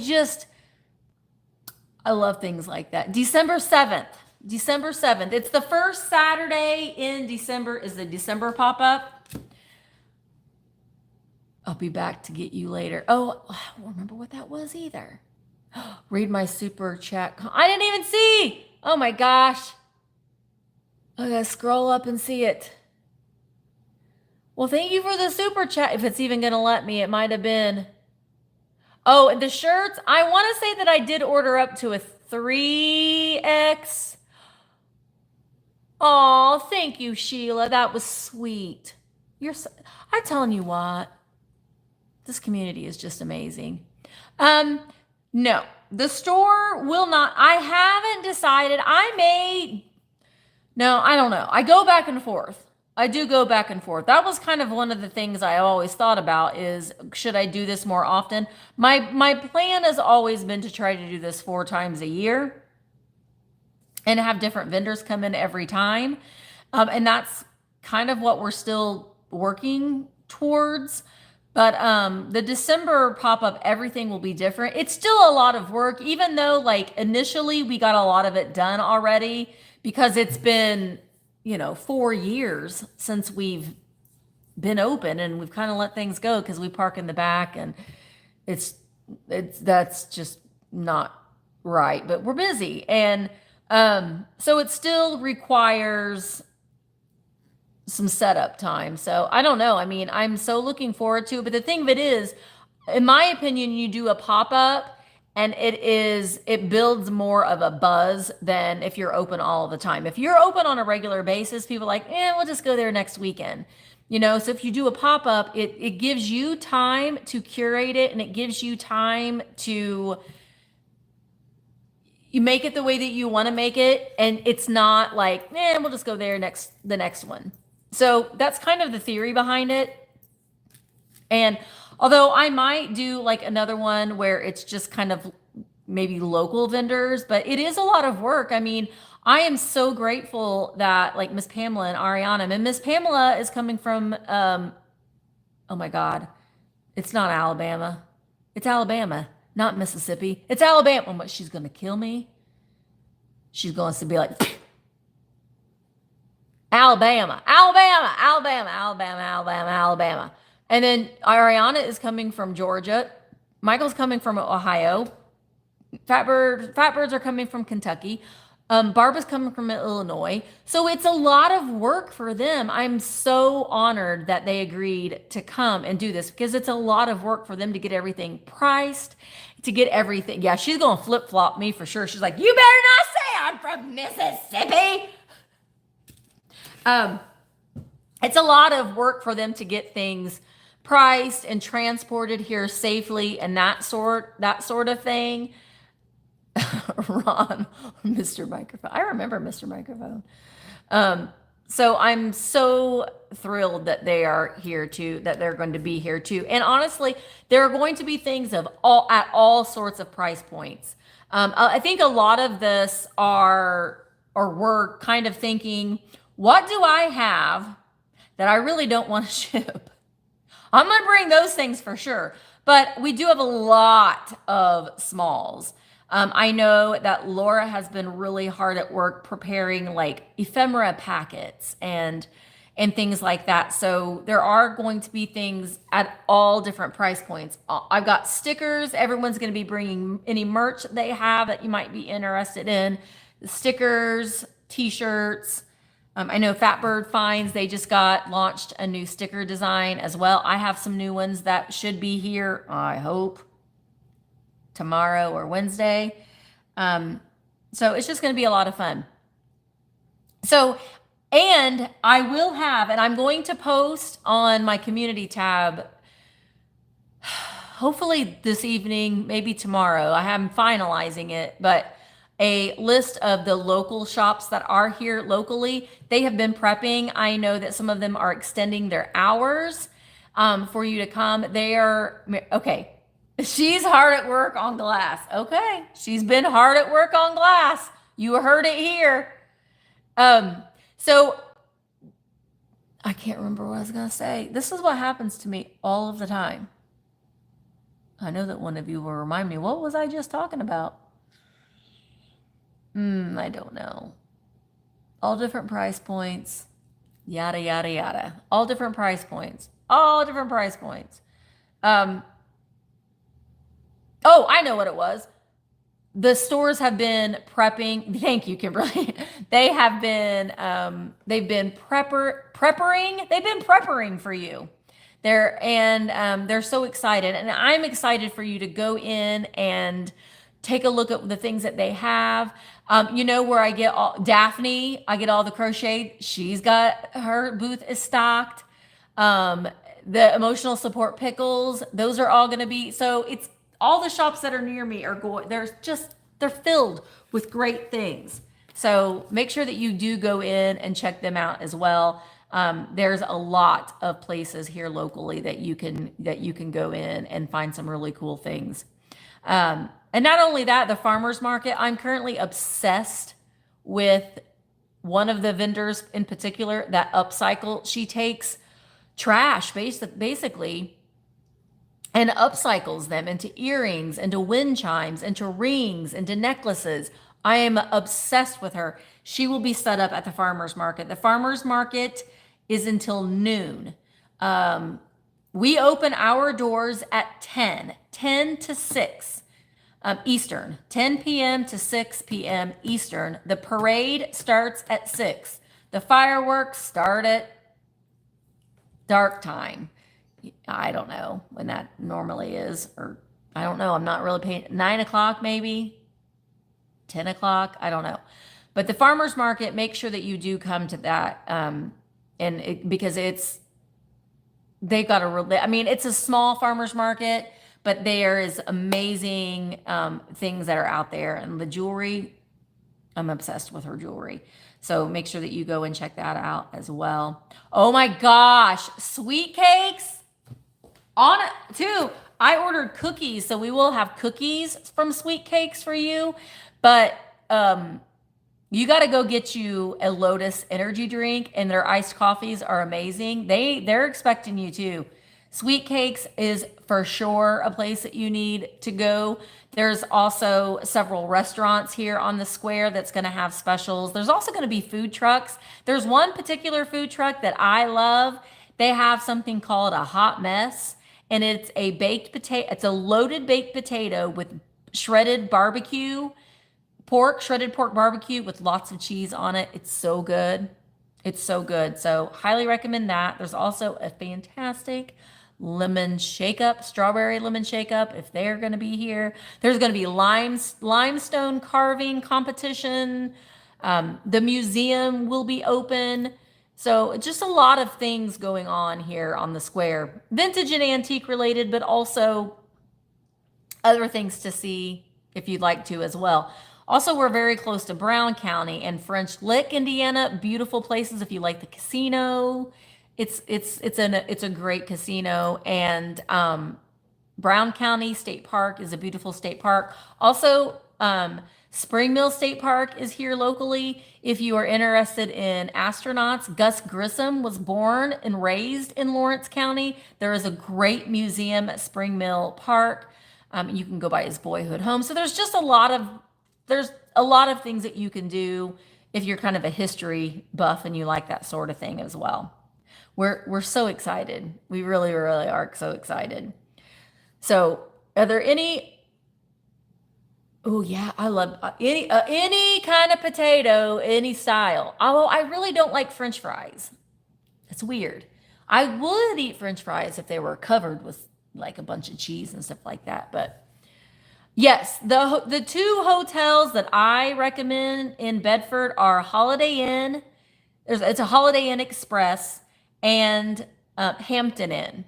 love things like that. December 7th. It's the first Saturday in December is the December pop-up. I'll be back to get you later. Oh, I don't remember what that was either. Read my super chat. I didn't even see. Oh my gosh. I gotta scroll up and see it. Well, thank you for the super chat. If it's even gonna let me, it might have been. Oh, and the shirts. I want to say that I did order up to a 3X. Oh, thank you, Sheila. That was sweet. I'm telling you what. This community is just amazing. No, the store will not. I haven't decided. No, I don't know. I go back and forth. I do go back and forth. That was kind of one of the things I always thought about is, should I do this more often? My plan has always been to try to do this 4 times a year and have different vendors come in every time. And that's kind of what we're still working towards. But the December pop-up, everything will be different. It's still a lot of work, even though like initially we got a lot of it done already because it's been, 4 years since we've been open and we've kind of let things go because we park in the back and that's just not right. But we're busy. And so it still requires some setup time. So I don't know. I mean, I'm so looking forward to it. But the thing of it is, in my opinion, you do a pop-up and it builds more of a buzz than if you're open all the time. If you're open on a regular basis, people are like, we'll just go there next weekend. So if you do a pop-up, it gives you time to curate it and it gives you time to you make it the way that you want to make it. And it's not like, we'll just go there the next one. So that's kind of the theory behind it. And although I might do like another one where it's just kind of maybe local vendors, but it is a lot of work. I mean, I am so grateful that like Miss Pamela and Ariana, and Miss Pamela is coming from, oh my God, it's not Alabama. It's Alabama, not Mississippi. It's Alabama. What, she's going to kill me? She's going to be like, Alabama. And then Ariana is coming from Georgia. Michael's coming from Ohio. Fatbirds are coming from Kentucky. Barbara's coming from Illinois. So it's a lot of work for them. I'm so honored that they agreed to come and do this because it's a lot of work for them to get everything priced, to get everything. Yeah, she's going to flip-flop me for sure. She's like, you better not say I'm from Mississippi. It's a lot of work for them to get things priced and transported here safely and that sort of thing. Ron, Mr. Microphone. I remember Mr. Microphone. So I'm so thrilled that they are here too, that they're going to be here too. And honestly, there are going to be things at all sorts of price points. I think a lot of this we're kind of thinking, what do I have that I really don't want to ship? I'm going to bring those things for sure. But we do have a lot of smalls. I know that Laura has been really hard at work preparing like ephemera packets and things like that. So there are going to be things at all different price points. I've got stickers. Everyone's going to be bringing any merch they have that you might be interested in. Stickers, t-shirts. I know Fatbird Finds, they just got launched a new sticker design as well. I have some new ones that should be here, I hope, tomorrow or Wednesday. So it's just going to be a lot of fun. So, and I will have, and I'm going to post on my community tab, hopefully this evening, maybe tomorrow. I am finalizing it, but a list of the local shops that are here locally. They have been prepping. I know that some of them are extending their hours for you to come. They are, okay, she's hard at work on glass. Okay, she's been hard at work on glass. You heard it here. So I can't remember what I was going to say. This is what happens to me all of the time. I know that one of you will remind me, what was I just talking about? I don't know. All different price points, yada, yada, yada. All different price points. All different price points. Oh, I know what it was. The stores have been prepping. Thank you, Kimberly. They have been, they've been preppering. They've been preppering for you. They're so excited. And I'm excited for you to go in and take a look at the things that they have. You know where I get Daphne, I get all the crochet. She's got, her booth is stocked. The emotional support pickles, those are all going to be, so it's all the shops that are near me are going, they're filled with great things. So make sure that you do go in and check them out as well. There's a lot of places here locally that you can go in and find some really cool things. And not only that, the farmers market, I'm currently obsessed with one of the vendors in particular that upcycle. She takes trash basically and upcycles them into earrings, into wind chimes, into rings, into necklaces. I am obsessed with her. She will be set up at the farmers market. The farmers market is until noon. We open our doors at 10 to 6 Eastern, 10 p.m. to 6 p.m. Eastern. The parade starts at 6. The fireworks start at dark time. I don't know when that normally is, or I don't know. I'm not really paying. 9 o'clock, maybe 10 o'clock. I don't know. But the farmers market, make sure that you do come to that. Because they've got it's a small farmers market, but there is amazing things that are out there. And the jewelry, I'm obsessed with her jewelry. So make sure that you go and check that out as well. Oh my gosh, sweet cakes on it too. I ordered cookies, so we will have cookies from Sweet Cakes for you. But you got to go get you a Lotus energy drink, and their iced coffees are amazing. They're expecting you too. Sweet Cakes is for sure a place that you need to go. There's also several restaurants here on the square that's going to have specials. There's also going to be food trucks. There's one particular food truck that I love. They have something called a hot mess, and it's a baked potato. It's a loaded baked potato with shredded shredded pork barbecue with lots of cheese on it. It's so good. It's so good. So highly recommend that. There's also a fantastic lemon shake-up, strawberry lemon shake-up, if they're going to be here. There's going to be limestone carving competition. The museum will be open. So just a lot of things going on here on the square. Vintage and antique related, but also other things to see if you'd like to as well. Also, we're very close to Brown County and French Lick, Indiana. Beautiful places if you like the casino. It's a great casino, and Brown County State Park is a beautiful state park. Also, Spring Mill State Park is here locally. If you are interested in astronauts, Gus Grissom was born and raised in Lawrence County. There is a great museum at Spring Mill Park. You can go by his boyhood home. So there's just a lot of things that you can do if you're kind of a history buff and you like that sort of thing as well. We're so excited. We really, really are so excited. So are there any? Oh yeah, I love any kind of potato, any style. Although I really don't like French fries. It's weird. I would eat French fries if they were covered with like a bunch of cheese and stuff like that. But yes, the two hotels that I recommend in Bedford are Holiday Inn. It's a Holiday Inn Express and Hampton Inn.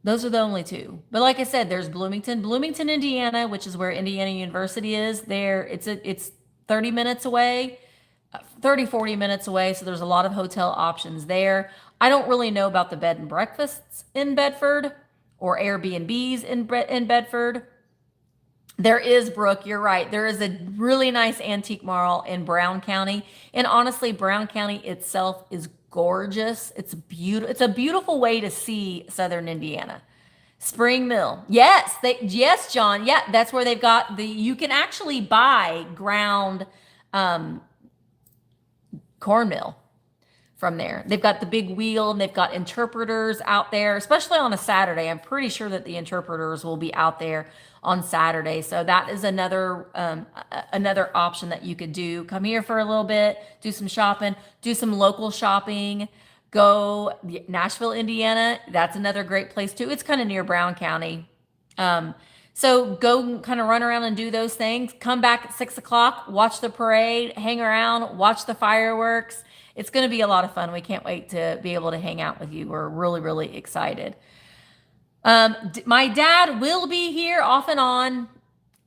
Those are the only two. But like I said, there's Bloomington, Indiana, which is where Indiana University is. There, it's 30 minutes away, 30, 40 minutes away. So there's a lot of hotel options there. I don't really know about the bed and breakfasts in Bedford or Airbnbs in Bedford. There is, Brooke, you're right. There is a really nice antique mall in Brown County. And honestly, Brown County itself is gorgeous. It's a beautiful way to see Southern Indiana. Spring Mill. Yes, John. Yeah, that's where they've got you can actually buy ground cornmeal from there. They've got the big wheel and they've got interpreters out there, especially on a Saturday. I'm pretty sure that the interpreters will be out there on Saturday. So that is another option that you could do. Come here for a little bit, do some shopping, do some local shopping, go Nashville, Indiana. That's another great place too. It's kind of near Brown County. So go kind of run around and do those things. Come back at 6 o'clock, watch the parade, hang around, watch the fireworks. It's going to be a lot of fun. We can't wait to be able to hang out with you. We're really, really excited. My dad will be here off and on.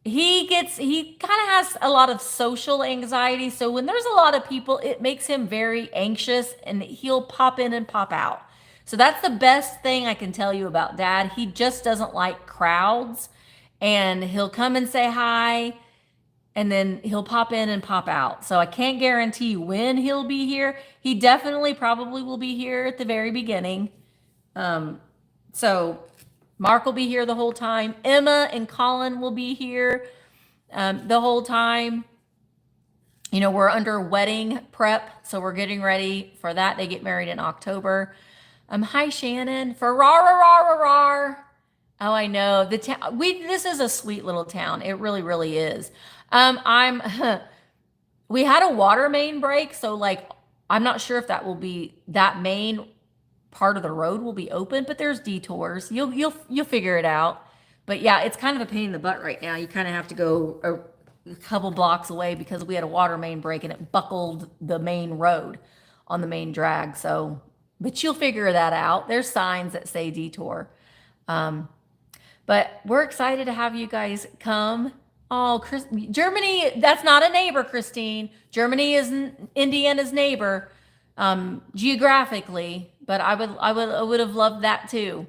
He kind of has a lot of social anxiety. So when there's a lot of people, it makes him very anxious and he'll pop in and pop out. So that's the best thing I can tell you about Dad. He just doesn't like crowds and he'll come and say hi and then he'll pop in and pop out. So I can't guarantee when he'll be here. He definitely probably will be here at the very beginning. So Mark will be here the whole time. Emma and Colin will be here the whole time. You know, we're under wedding prep, so we're getting ready for that. They get married in October. Hi, Shannon. Oh, I know. The town. This is a sweet little town. It really, really is. We had a water main break, so like, I'm not sure if that will be that main part of the road will be open, but there's detours. You'll figure it out. But yeah, it's kind of a pain in the butt right now. You kind of have to go a couple blocks away because we had a water main break and it buckled the main road on the main drag. So, but you'll figure that out. There's signs that say detour. But we're excited to have you guys come. Oh, Germany, that's not a neighbor, Christine. Germany is Indiana's neighbor geographically. But I would have loved that too.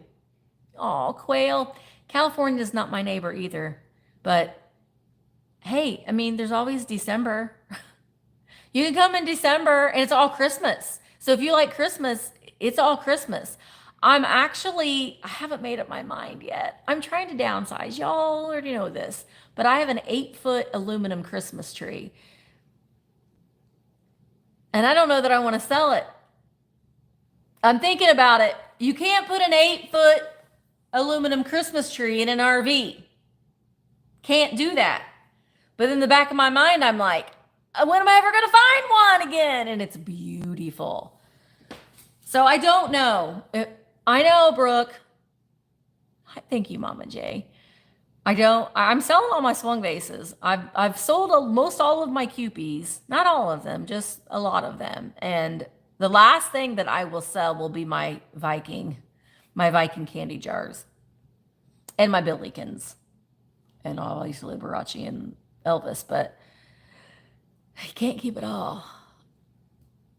Oh, quail. California is not my neighbor either. But hey, I mean, there's always December. You can come in December and it's all Christmas. So if you like Christmas, it's all Christmas. I haven't made up my mind yet. I'm trying to downsize. Y'all already know this. But I have an 8-foot aluminum Christmas tree. And I don't know that I want to sell it. I'm thinking about it. You can't put an 8-foot aluminum Christmas tree in an RV. Can't do that. But in the back of my mind, I'm like, when am I ever going to find one again? And it's beautiful. So I don't know. I know, Brooke. Thank you, Mama J. I'm selling all my swung vases. I've sold most all of my Cupies. Not all of them, just a lot of them. And the last thing that I will sell will be my Viking candy jars and my Billikens and obviously Liberace and Elvis, but I can't keep it all.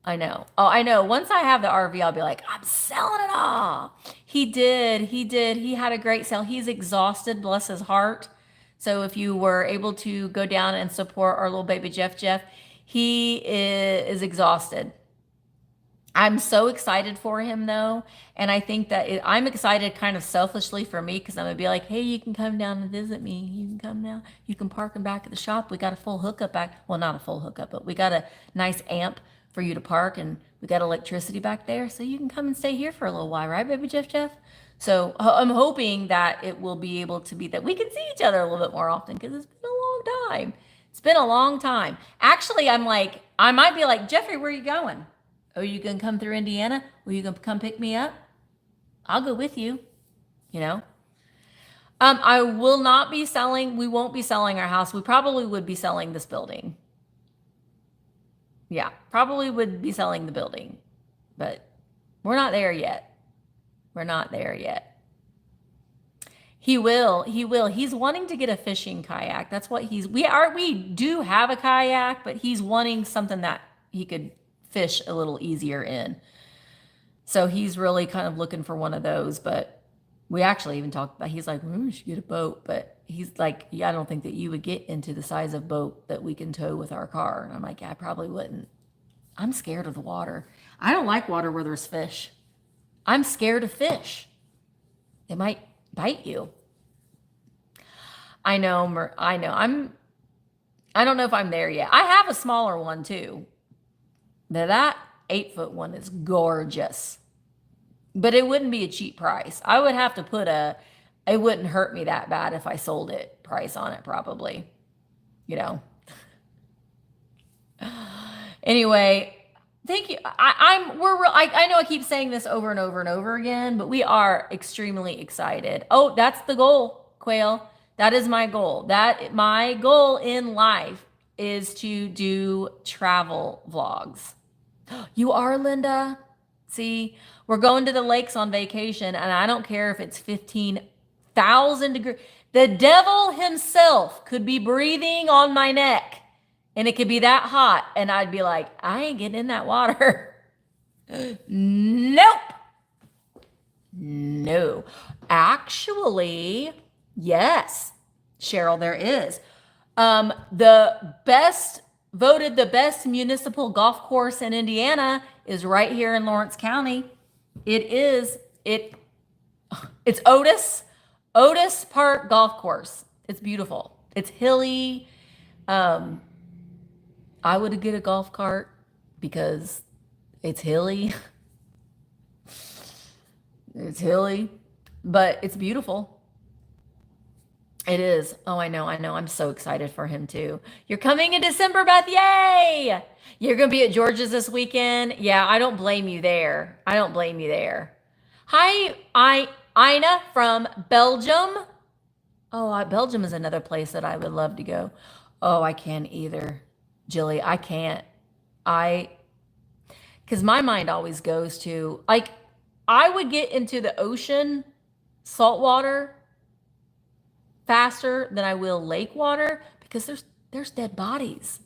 I know. Oh, I know. Once I have the RV, I'll be like, I'm selling it all. He did. He had a great sale. He's exhausted, bless his heart. So if you were able to go down and support our little baby Jeff, he is exhausted. I'm so excited for him though. And I think that I'm excited kind of selfishly for me because I'm going to be like, hey, you can come down and visit me. You can come down. You can park in back at the shop. We got a full hookup back. Well, not a full hookup, but we got a nice amp for you to park and we got electricity back there. So you can come and stay here for a little while, right, baby Jeff? So I'm hoping that it will be able to be that we can see each other a little bit more often because it's been a long time. It's been a long time. Actually, I might be like, Jeffrey, where are you going? Are you going to come through Indiana? Are you going to come pick me up? I'll go with you, you know. I will not be selling. We won't be selling our house. We probably would be selling this building. Yeah, probably would be selling the building. But we're not there yet. We're not there yet. He will. He's wanting to get a fishing kayak. That's what we do have a kayak, but he's wanting something that he could fish a little easier in. So he's really kind of looking for one of those, but we actually even talked about, he's like, we should get a boat, but he's like, yeah, I don't think that you would get into the size of boat that we can tow with our car. And I'm like, yeah, I probably wouldn't. I'm scared of the water. I don't like water where there's fish. I'm scared of fish. They might bite you. I know. I don't know if I'm there yet. I have a smaller one too. Now that 8-foot one is gorgeous, but it wouldn't be a cheap price. I would have to put it wouldn't hurt me that bad if I sold it price on it probably, you know. Anyway, thank you. I know I keep saying this over and over and over again, but we are extremely excited. Oh, that's the goal, Quail. That is my goal. My goal in life is to do travel vlogs. You are, Linda? See, we're going to the lakes on vacation, and I don't care if it's 15,000 degrees. The devil himself could be breathing on my neck, and it could be that hot, and I'd be like, I ain't getting in that water. Nope. No. Actually, yes, Cheryl, there is. Voted the best municipal golf course in Indiana is right here in Lawrence County. It's Otis Park Golf Course. It's beautiful. It's hilly. I would get a golf cart because it's hilly. It's hilly, but it's beautiful. It is. Oh, I know. I'm so excited for him too. You're coming in December, Beth. Yay! You're going to be at George's this weekend. Yeah, I don't blame you there. Hi, Ina from Belgium. Oh, Belgium is another place that I would love to go. Oh, I can't either. Jilly, I can't. Because my mind always goes to, like, I would get into the ocean, saltwater, faster than I will lake water because there's dead bodies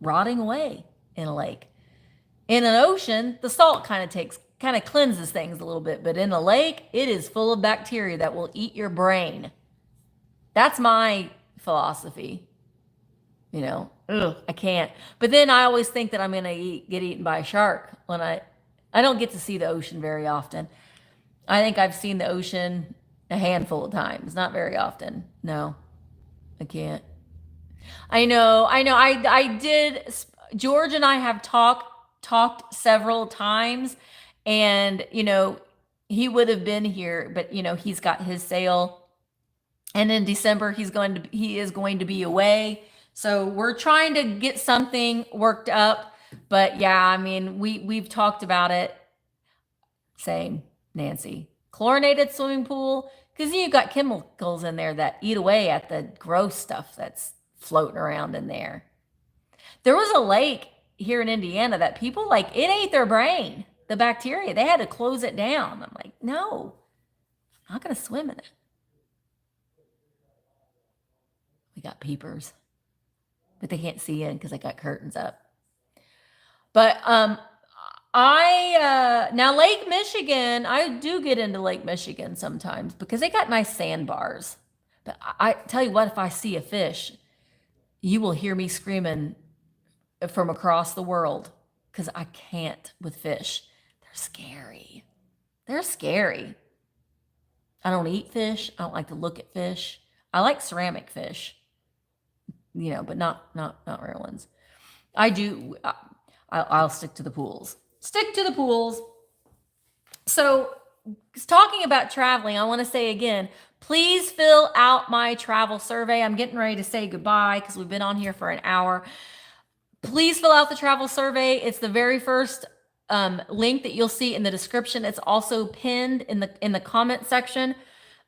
rotting away in a lake. In an ocean, the salt kind of cleanses things a little bit, but in a lake, it is full of bacteria that will eat your brain. That's my philosophy. You know, I can't. But then I always think that I'm going to get eaten by a shark when I don't get to see the ocean very often. I think I've seen the ocean a handful of times, not very often. No, I can't. I know. I did. George and I have talked several times, and you know, he would have been here, but you know, he's got his sale, and in December he is going to be away. So we're trying to get something worked up. But yeah, I mean, we've talked about it. Same, Nancy. Chlorinated swimming pool, because you've got chemicals in there that eat away at the gross stuff that's floating around in there. There was a lake here in Indiana that people, like, it ate their brain, the bacteria. They had to close it down. I'm like, no, I'm not going to swim in it. We got peepers, but they can't see in because I got curtains up. But now Lake Michigan, I do get into Lake Michigan sometimes because they got nice sandbars. But I tell you what, if I see a fish, you will hear me screaming from across the world because I can't with fish. They're scary. They're scary. I don't eat fish. I don't like to look at fish. I like ceramic fish, but not real ones. I do. I'll stick to the pools. Stick to the pools. So, talking about traveling, I want to say again, please fill out my travel survey. I'm getting ready to say goodbye because we've been on here for an hour. Please fill out the travel survey. It's the very first link that you'll see in the description. It's also pinned in the comment section.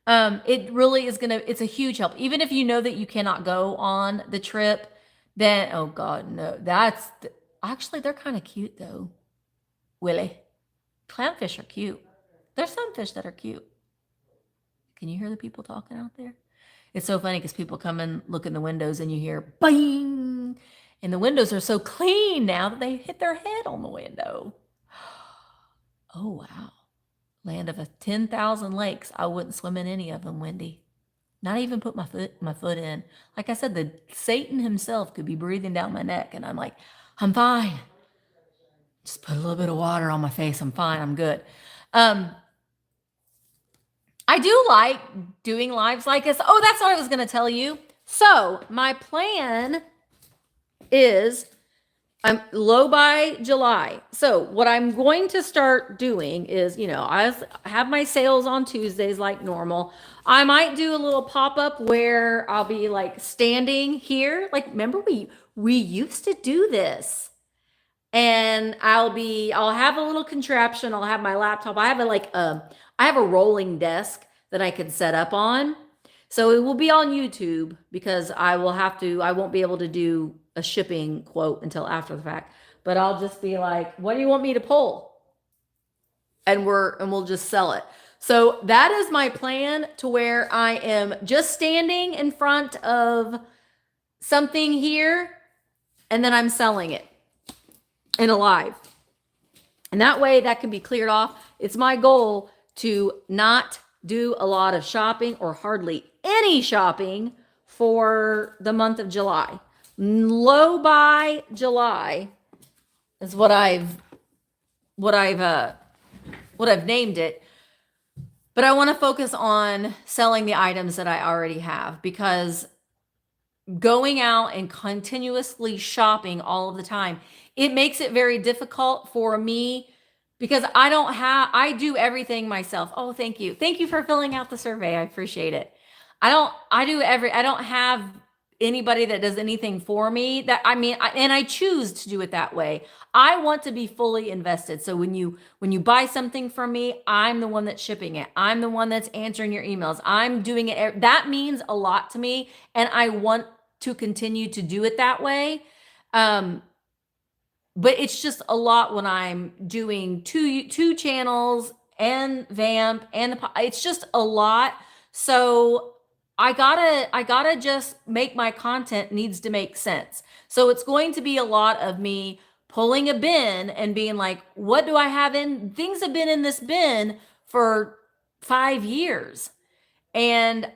It really is it's a huge help. Even if you know that you cannot go on the trip, then, oh God, no. Actually, they're kind of cute though, Willie. Clownfish are cute. There's some fish that are cute. Can you hear the people talking out there? It's so funny because people come and look in the windows and you hear bang. And the windows are so clean now that they hit their head on the window. Oh, wow. Land of 10,000 lakes. I wouldn't swim in any of them, Wendy. Not even put my foot in. Like I said, the Satan himself could be breathing down my neck. And I'm like, I'm fine. Just put a little bit of water on my face. I'm fine. I'm good. I do like doing lives like this. Oh, that's what I was going to tell you. So my plan is I'm low by July. So what I'm going to start doing is, I have my sales on Tuesdays like normal. I might do a little pop-up where I'll be like standing here. Like, remember we used to do this. And I'll have a little contraption. I'll have my laptop. I have a rolling desk that I can set up on. So it will be on YouTube because I won't be able to do a shipping quote until after the fact. But I'll just be like, what do you want me to pull? And we'll just sell it. So that is my plan, to where I am just standing in front of something here and then I'm selling it in a live. And that way that can be cleared off. It's my goal to not do a lot of shopping or hardly any shopping for the month of July. Low by July is what I've named it. But I want to focus on selling the items that I already have, because going out and continuously shopping all of the time, it makes it very difficult for me, because I do everything myself. Oh, thank you. Thank you for filling out the survey. I appreciate it. I don't have anybody that does anything for me. And I choose to do it that way. I want to be fully invested. So when you buy something from me, I'm the one that's shipping it. I'm the one that's answering your emails. I'm doing it. That means a lot to me, and I want to continue to do it that way. But it's just a lot when I'm doing two channels and Vamp and it's just a lot. So I gotta just make my content needs to make sense. So it's going to be a lot of me pulling a bin and being like, what do I have in? Things have been in this bin for 5 years. And what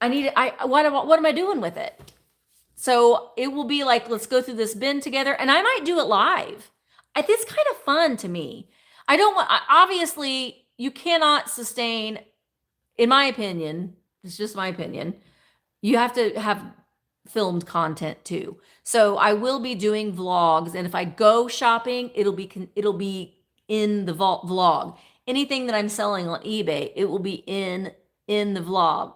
am I doing with it? So it will be like, let's go through this bin together, and I might do it live. It's kind of fun to me. Obviously you cannot sustain, in my opinion, it's just my opinion, you have to have filmed content too. So I will be doing vlogs, and if I go shopping, it'll be in the vlog. Anything that I'm selling on eBay, it will be in the vlog.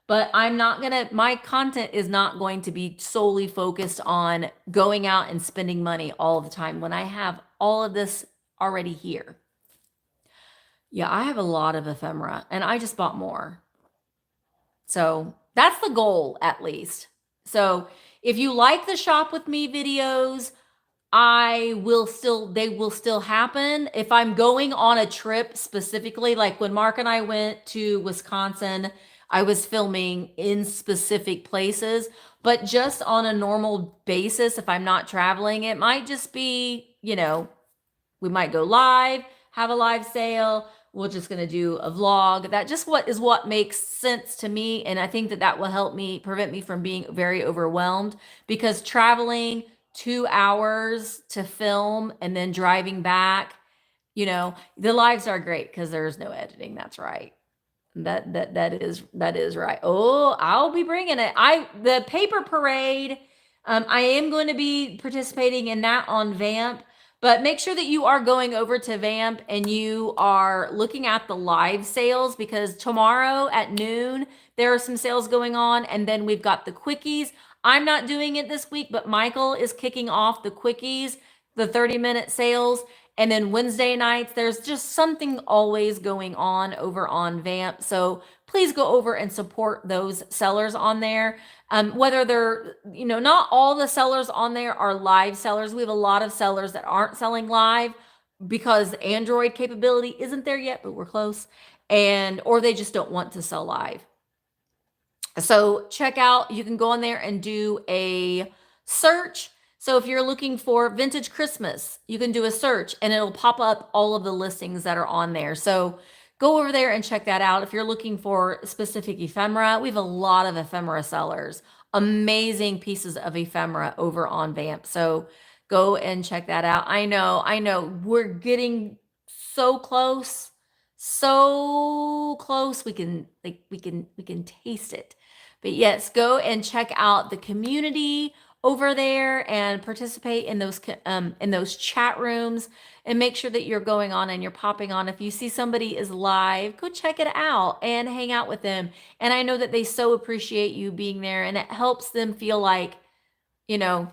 But my content is not going to be solely focused on going out and spending money all the time when I have all of this already here. Yeah, I have a lot of ephemera, and I just bought more. So that's the goal, at least. So if you like the Shop With Me videos, they will still happen. If I'm going on a trip specifically, like when Mark and I went to Wisconsin, I was filming in specific places, but just on a normal basis, if I'm not traveling, it might just be, we might go live, have a live sale. we're just going to do a vlog. That just what makes sense to me. And I think that will help me prevent me from being very overwhelmed, because traveling 2 hours to film and then driving back, the lives are great because there's no editing. That's right. That is right. Oh, I'll be bringing it. The paper parade. I am going to be participating in that on Vamp, but make sure that you are going over to Vamp and you are looking at the live sales, because tomorrow at noon there are some sales going on, and then we've got the quickies. I'm not doing it this week, but Michael is kicking off the quickies, the 30-minute sales. And then Wednesday nights, there's just something always going on over on Vamp. So please go over and support those sellers on there. Whether they're, not all the sellers on there are live sellers. We have a lot of sellers that aren't selling live because Android capability isn't there yet, but we're close. Or they just don't want to sell live. So check out, you can go on there and do a search. So if you're looking for vintage Christmas, you can do a search and it'll pop up all of the listings that are on there. So go over there and check that out. If you're looking for specific ephemera, we have a lot of ephemera sellers, amazing pieces of ephemera over on Vamp. So go and check that out. I know, we're getting so close, We can taste it. But yes, go and check out the community over there and participate in those chat rooms, and make sure that you're going on and you're popping on. If you see somebody is live, go check it out and hang out with them. And I know that they so appreciate you being there, and it helps them feel like, they're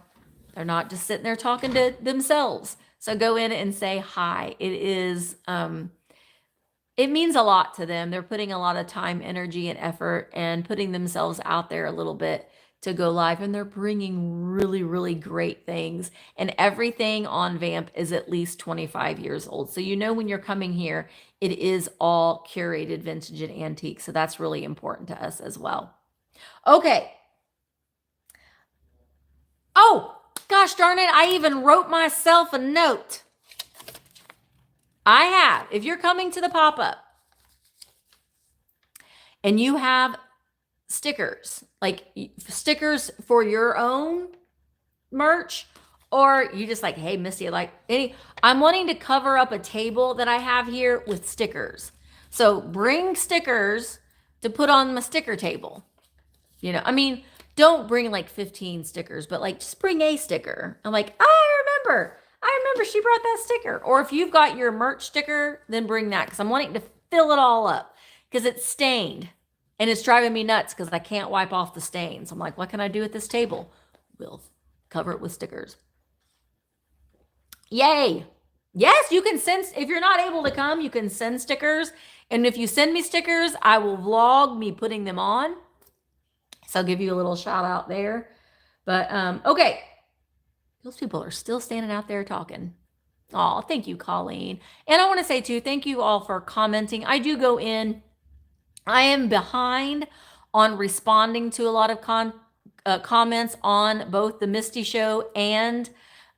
not just sitting there talking to themselves. So go in and say hi. It means a lot to them. They're putting a lot of time, energy, and effort and putting themselves out there a little bit to go live, and they're bringing really, really great things. And everything on Vamp is at least 25 years old. So when you're coming here, it is all curated vintage and antique. So that's really important to us as well. Okay. Oh, gosh darn it. I even wrote myself a note. I have. If you're coming to the pop-up and you have stickers, like stickers for your own merch, or you just like, hey, Misty, I'm wanting to cover up a table that I have here with stickers. So bring stickers to put on my sticker table. Don't bring like 15 stickers, but just bring a sticker. I'm like, I remember she brought that sticker. Or if you've got your merch sticker, then bring that, because I'm wanting to fill it all up, because it's stained and it's driving me nuts because I can't wipe off the stains. I'm like, what can I do at this table? We'll cover it with stickers. Yay. Yes, you can send, if you're not able to come, you can send stickers. And if you send me stickers, I will vlog me putting them on. So I'll give you a little shout out there. But okay. Those people are still standing out there talking. Oh, thank you, Colleen. And I want to say too, thank you all for commenting. I do go in. I am behind on responding to a lot of comments on both the Misty Show and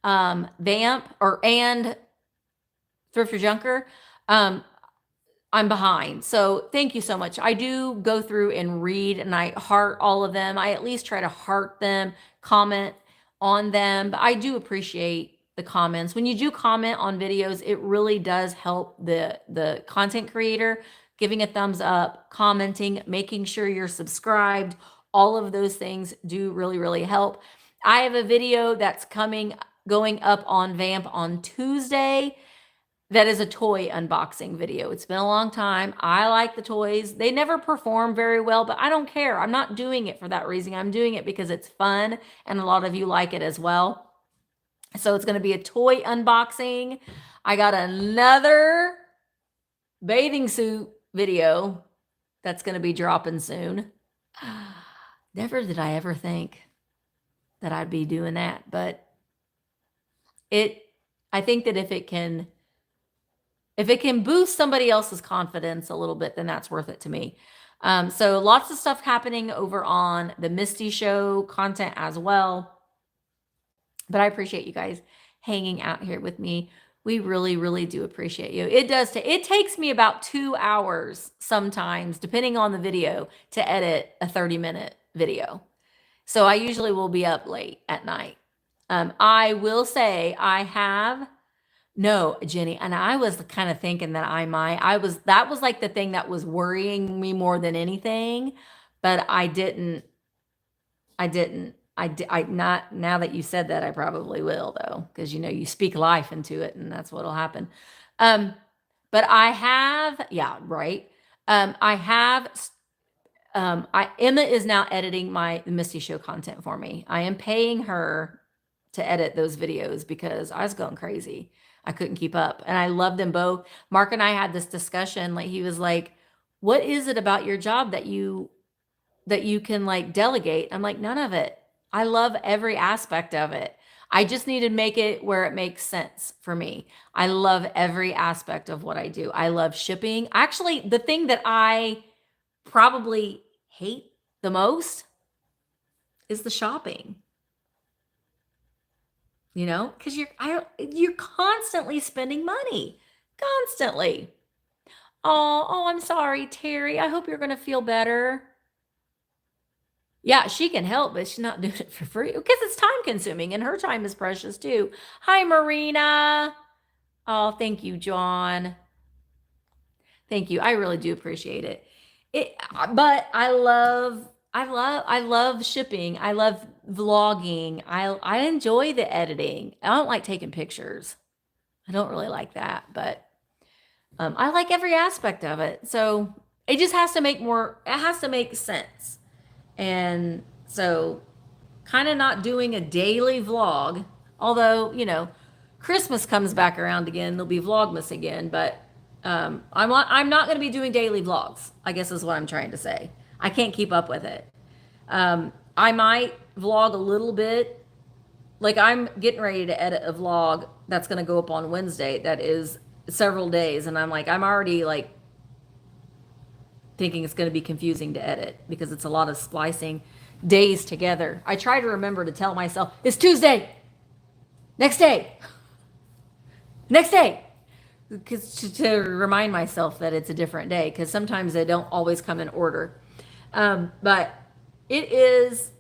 Vamp and Thrifter Junker. I'm behind. So thank you so much. I do go through and read, and I heart all of them. I at least try to heart them, comment on them. But I do appreciate the comments. When you do comment on videos, it really does help the content creator, giving a thumbs up, commenting, making sure you're subscribed. All of those things do really, really help. I have a video that's going up on Vamp on Tuesday. That is a toy unboxing video. It's been a long time. I like the toys. They never perform very well, but I don't care. I'm not doing it for that reason. I'm doing it because it's fun, and a lot of you like it as well. So it's going to be a toy unboxing. I got another bathing suit video that's going to be dropping soon. Never did I ever think that I'd be doing that, but I think that if it can boost somebody else's confidence a little bit, then that's worth it to me. So lots of stuff happening over on the Misty Show content as well. But I appreciate you guys hanging out here with me We really, really do appreciate you. It does. It takes me about 2 hours sometimes, depending on the video, to edit a 30-minute video. So I usually will be up late at night. I will say no, Jenny, and I was kind of thinking that that was like the thing that was worrying me more than anything, but I didn't. Not now that you said that, I probably will though, because you speak life into it, and that's what'll happen. But I have, yeah, right. I have. Emma is now editing my Misty Show content for me. I am paying her to edit those videos because I was going crazy. I couldn't keep up, and I love them both. Mark and I had this discussion. Like he was like, "What is it about your job that you can like delegate?" I'm like, none of it. I love every aspect of it. I just need to make it where it makes sense for me. I love every aspect of what I do. I love shipping. Actually, the thing that I probably hate the most is the shopping. Because you're constantly spending money. Constantly. Oh, I'm sorry, Terry. I hope you're going to feel better. Yeah, she can help, but she's not doing it for free because it's time consuming and her time is precious too. Hi, Marina. Oh, thank you, John. Thank you. I really do appreciate it. But I love shipping. I love vlogging. I enjoy the editing. I don't like taking pictures. I don't really like that, but I like every aspect of it. So it just has to make sense. And so kind of not doing a daily vlog, although, Christmas comes back around again, there'll be Vlogmas again, but I'm not going to be doing daily vlogs, I guess is what I'm trying to say. I can't keep up with it. I might vlog a little bit. Like I'm getting ready to edit a vlog that's going to go up on Wednesday that is several days, and I'm already like thinking it's going to be confusing to edit because it's a lot of splicing days together. I try to remember to tell myself, it's Tuesday, next day, because to remind myself that it's a different day, because sometimes they don't always come in order. But it is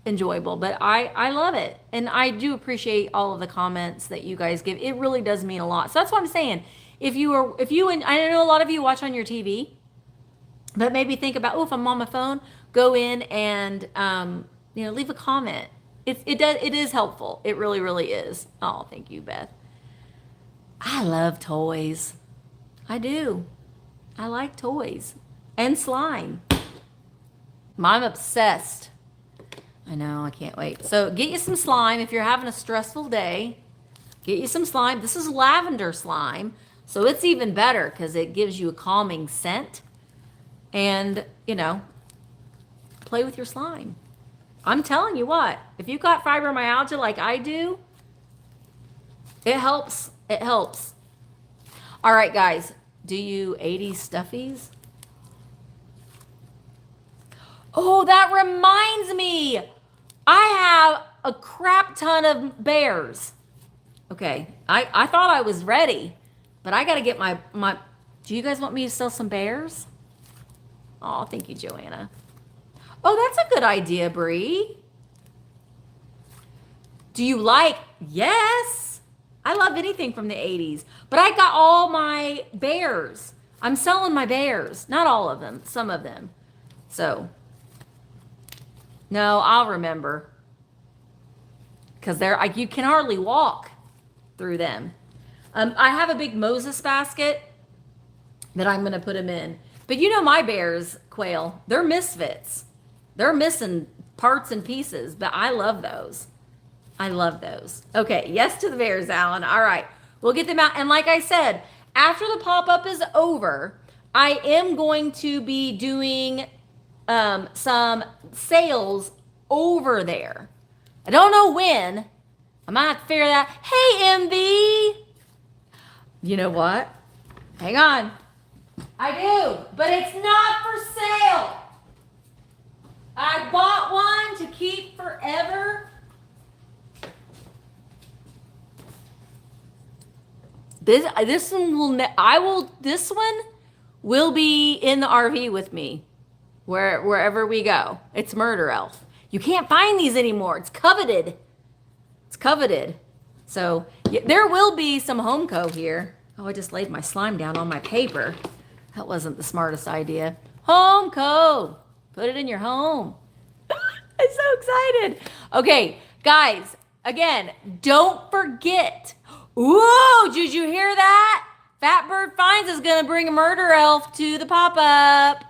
enjoyable, but I love it. And I do appreciate all of the comments that you guys give. It really does mean a lot. So that's what I'm saying. I know a lot of you watch on your TV, but maybe think about, if I'm on my phone, go in and, leave a comment. It is helpful. It really, really is. Oh, thank you, Beth. I love toys. I do. I like toys and slime. I'm obsessed. I know, I can't wait. So get you some slime if you're having a stressful day. Get you some slime. This is lavender slime, so it's even better because it gives you a calming scent. And, play with your slime. I'm telling you what, if you've got fibromyalgia like I do, it helps. It helps. All right, guys, do you 80s stuffies? Oh, that reminds me. I have a crap ton of bears. Okay, I thought I was ready, but I got to get my... Do you guys want me to sell some bears? Oh, thank you, Joanna. Oh, that's a good idea, Bree. Do you like... Yes. I love anything from the 80s, but I got all my bears. I'm selling my bears. Not all of them, some of them. So, no, I'll remember. Because you can hardly walk through them. I have a big Moses basket that I'm going to put them in. But my bears, Quail, they're misfits. They're missing parts and pieces, but I love those. I love those. Okay, yes to the bears, Alan. All right, we'll get them out. And like I said, after the pop-up is over, I am going to be doing some sales over there. I don't know when. I might have to figure that. Hey, MV. You know what? Hang on. I do, but it's not for sale. I bought one to keep forever. This one will this one will be in the RV with me wherever we go. It's Murder Elf. You can't find these anymore. It's coveted. It's coveted. So there will be some Homeco here. Oh, I just laid my slime down on my paper. That wasn't the smartest idea. Homeco. Put it in your home. I'm so excited. Okay, guys, again, don't forget. Ooh, did you hear that? Fatbird Finds is going to bring a Murder Elf to the pop-up.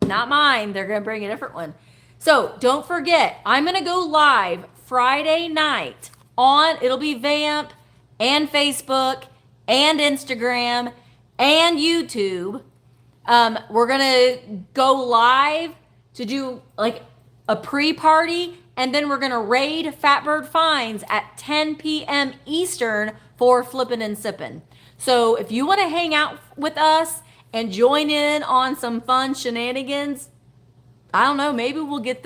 Not mine. They're going to bring a different one. So don't forget, I'm going to go live Friday night it'll be Vamp and Facebook and Instagram and YouTube. We're going to go live to do like a pre-party, and then we're going to raid Fatbird Finds at 10 p.m. Eastern for Flippin' and Sippin'. So if you want to hang out with us and join in on some fun shenanigans, I don't know, maybe we'll get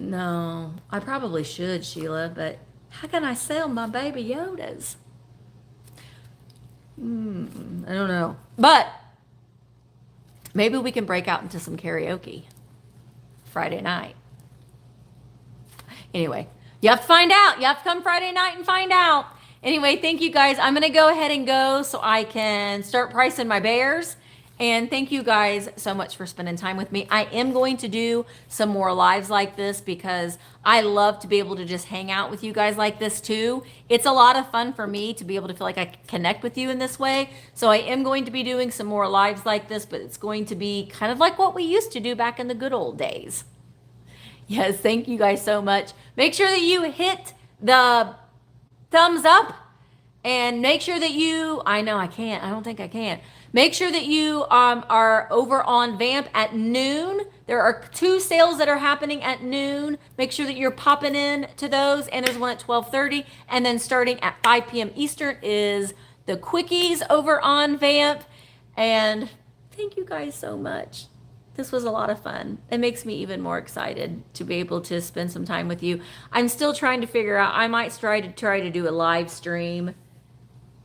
no, I probably should, Sheila, but how can I sell my baby Yodas? I don't know. But maybe we can break out into some karaoke Friday night. Anyway, you have to find out. You have to come Friday night and find out. Anyway, thank you guys. I'm going to go ahead and go so I can start pricing my bears. And thank you guys so much for spending time with me. I am going to do some more lives like this because I love to be able to just hang out with you guys like this too. It's a lot of fun for me to be able to feel like I connect with you in this way. So I am going to be doing some more lives like this, but it's going to be kind of like what we used to do back in the good old days. Yes, thank you guys so much. Make sure that you hit the thumbs up and make sure that I don't think I can. Make sure that you are over on Vamp at noon. There are 2 sales that are happening at noon. Make sure that you're popping in to those. And there's one at 12:30. And then starting at 5 p.m. Eastern is the quickies over on Vamp. And thank you guys so much. This was a lot of fun. It makes me even more excited to be able to spend some time with you. I'm still trying to figure out, I might try to do a live stream.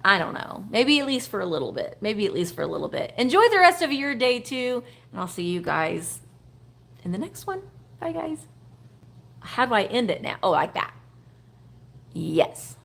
I don't know. Maybe at least for a little bit. Enjoy the rest of your day too. And I'll see you guys in the next one. Bye guys. How do I end it now? Oh, like that. Yes.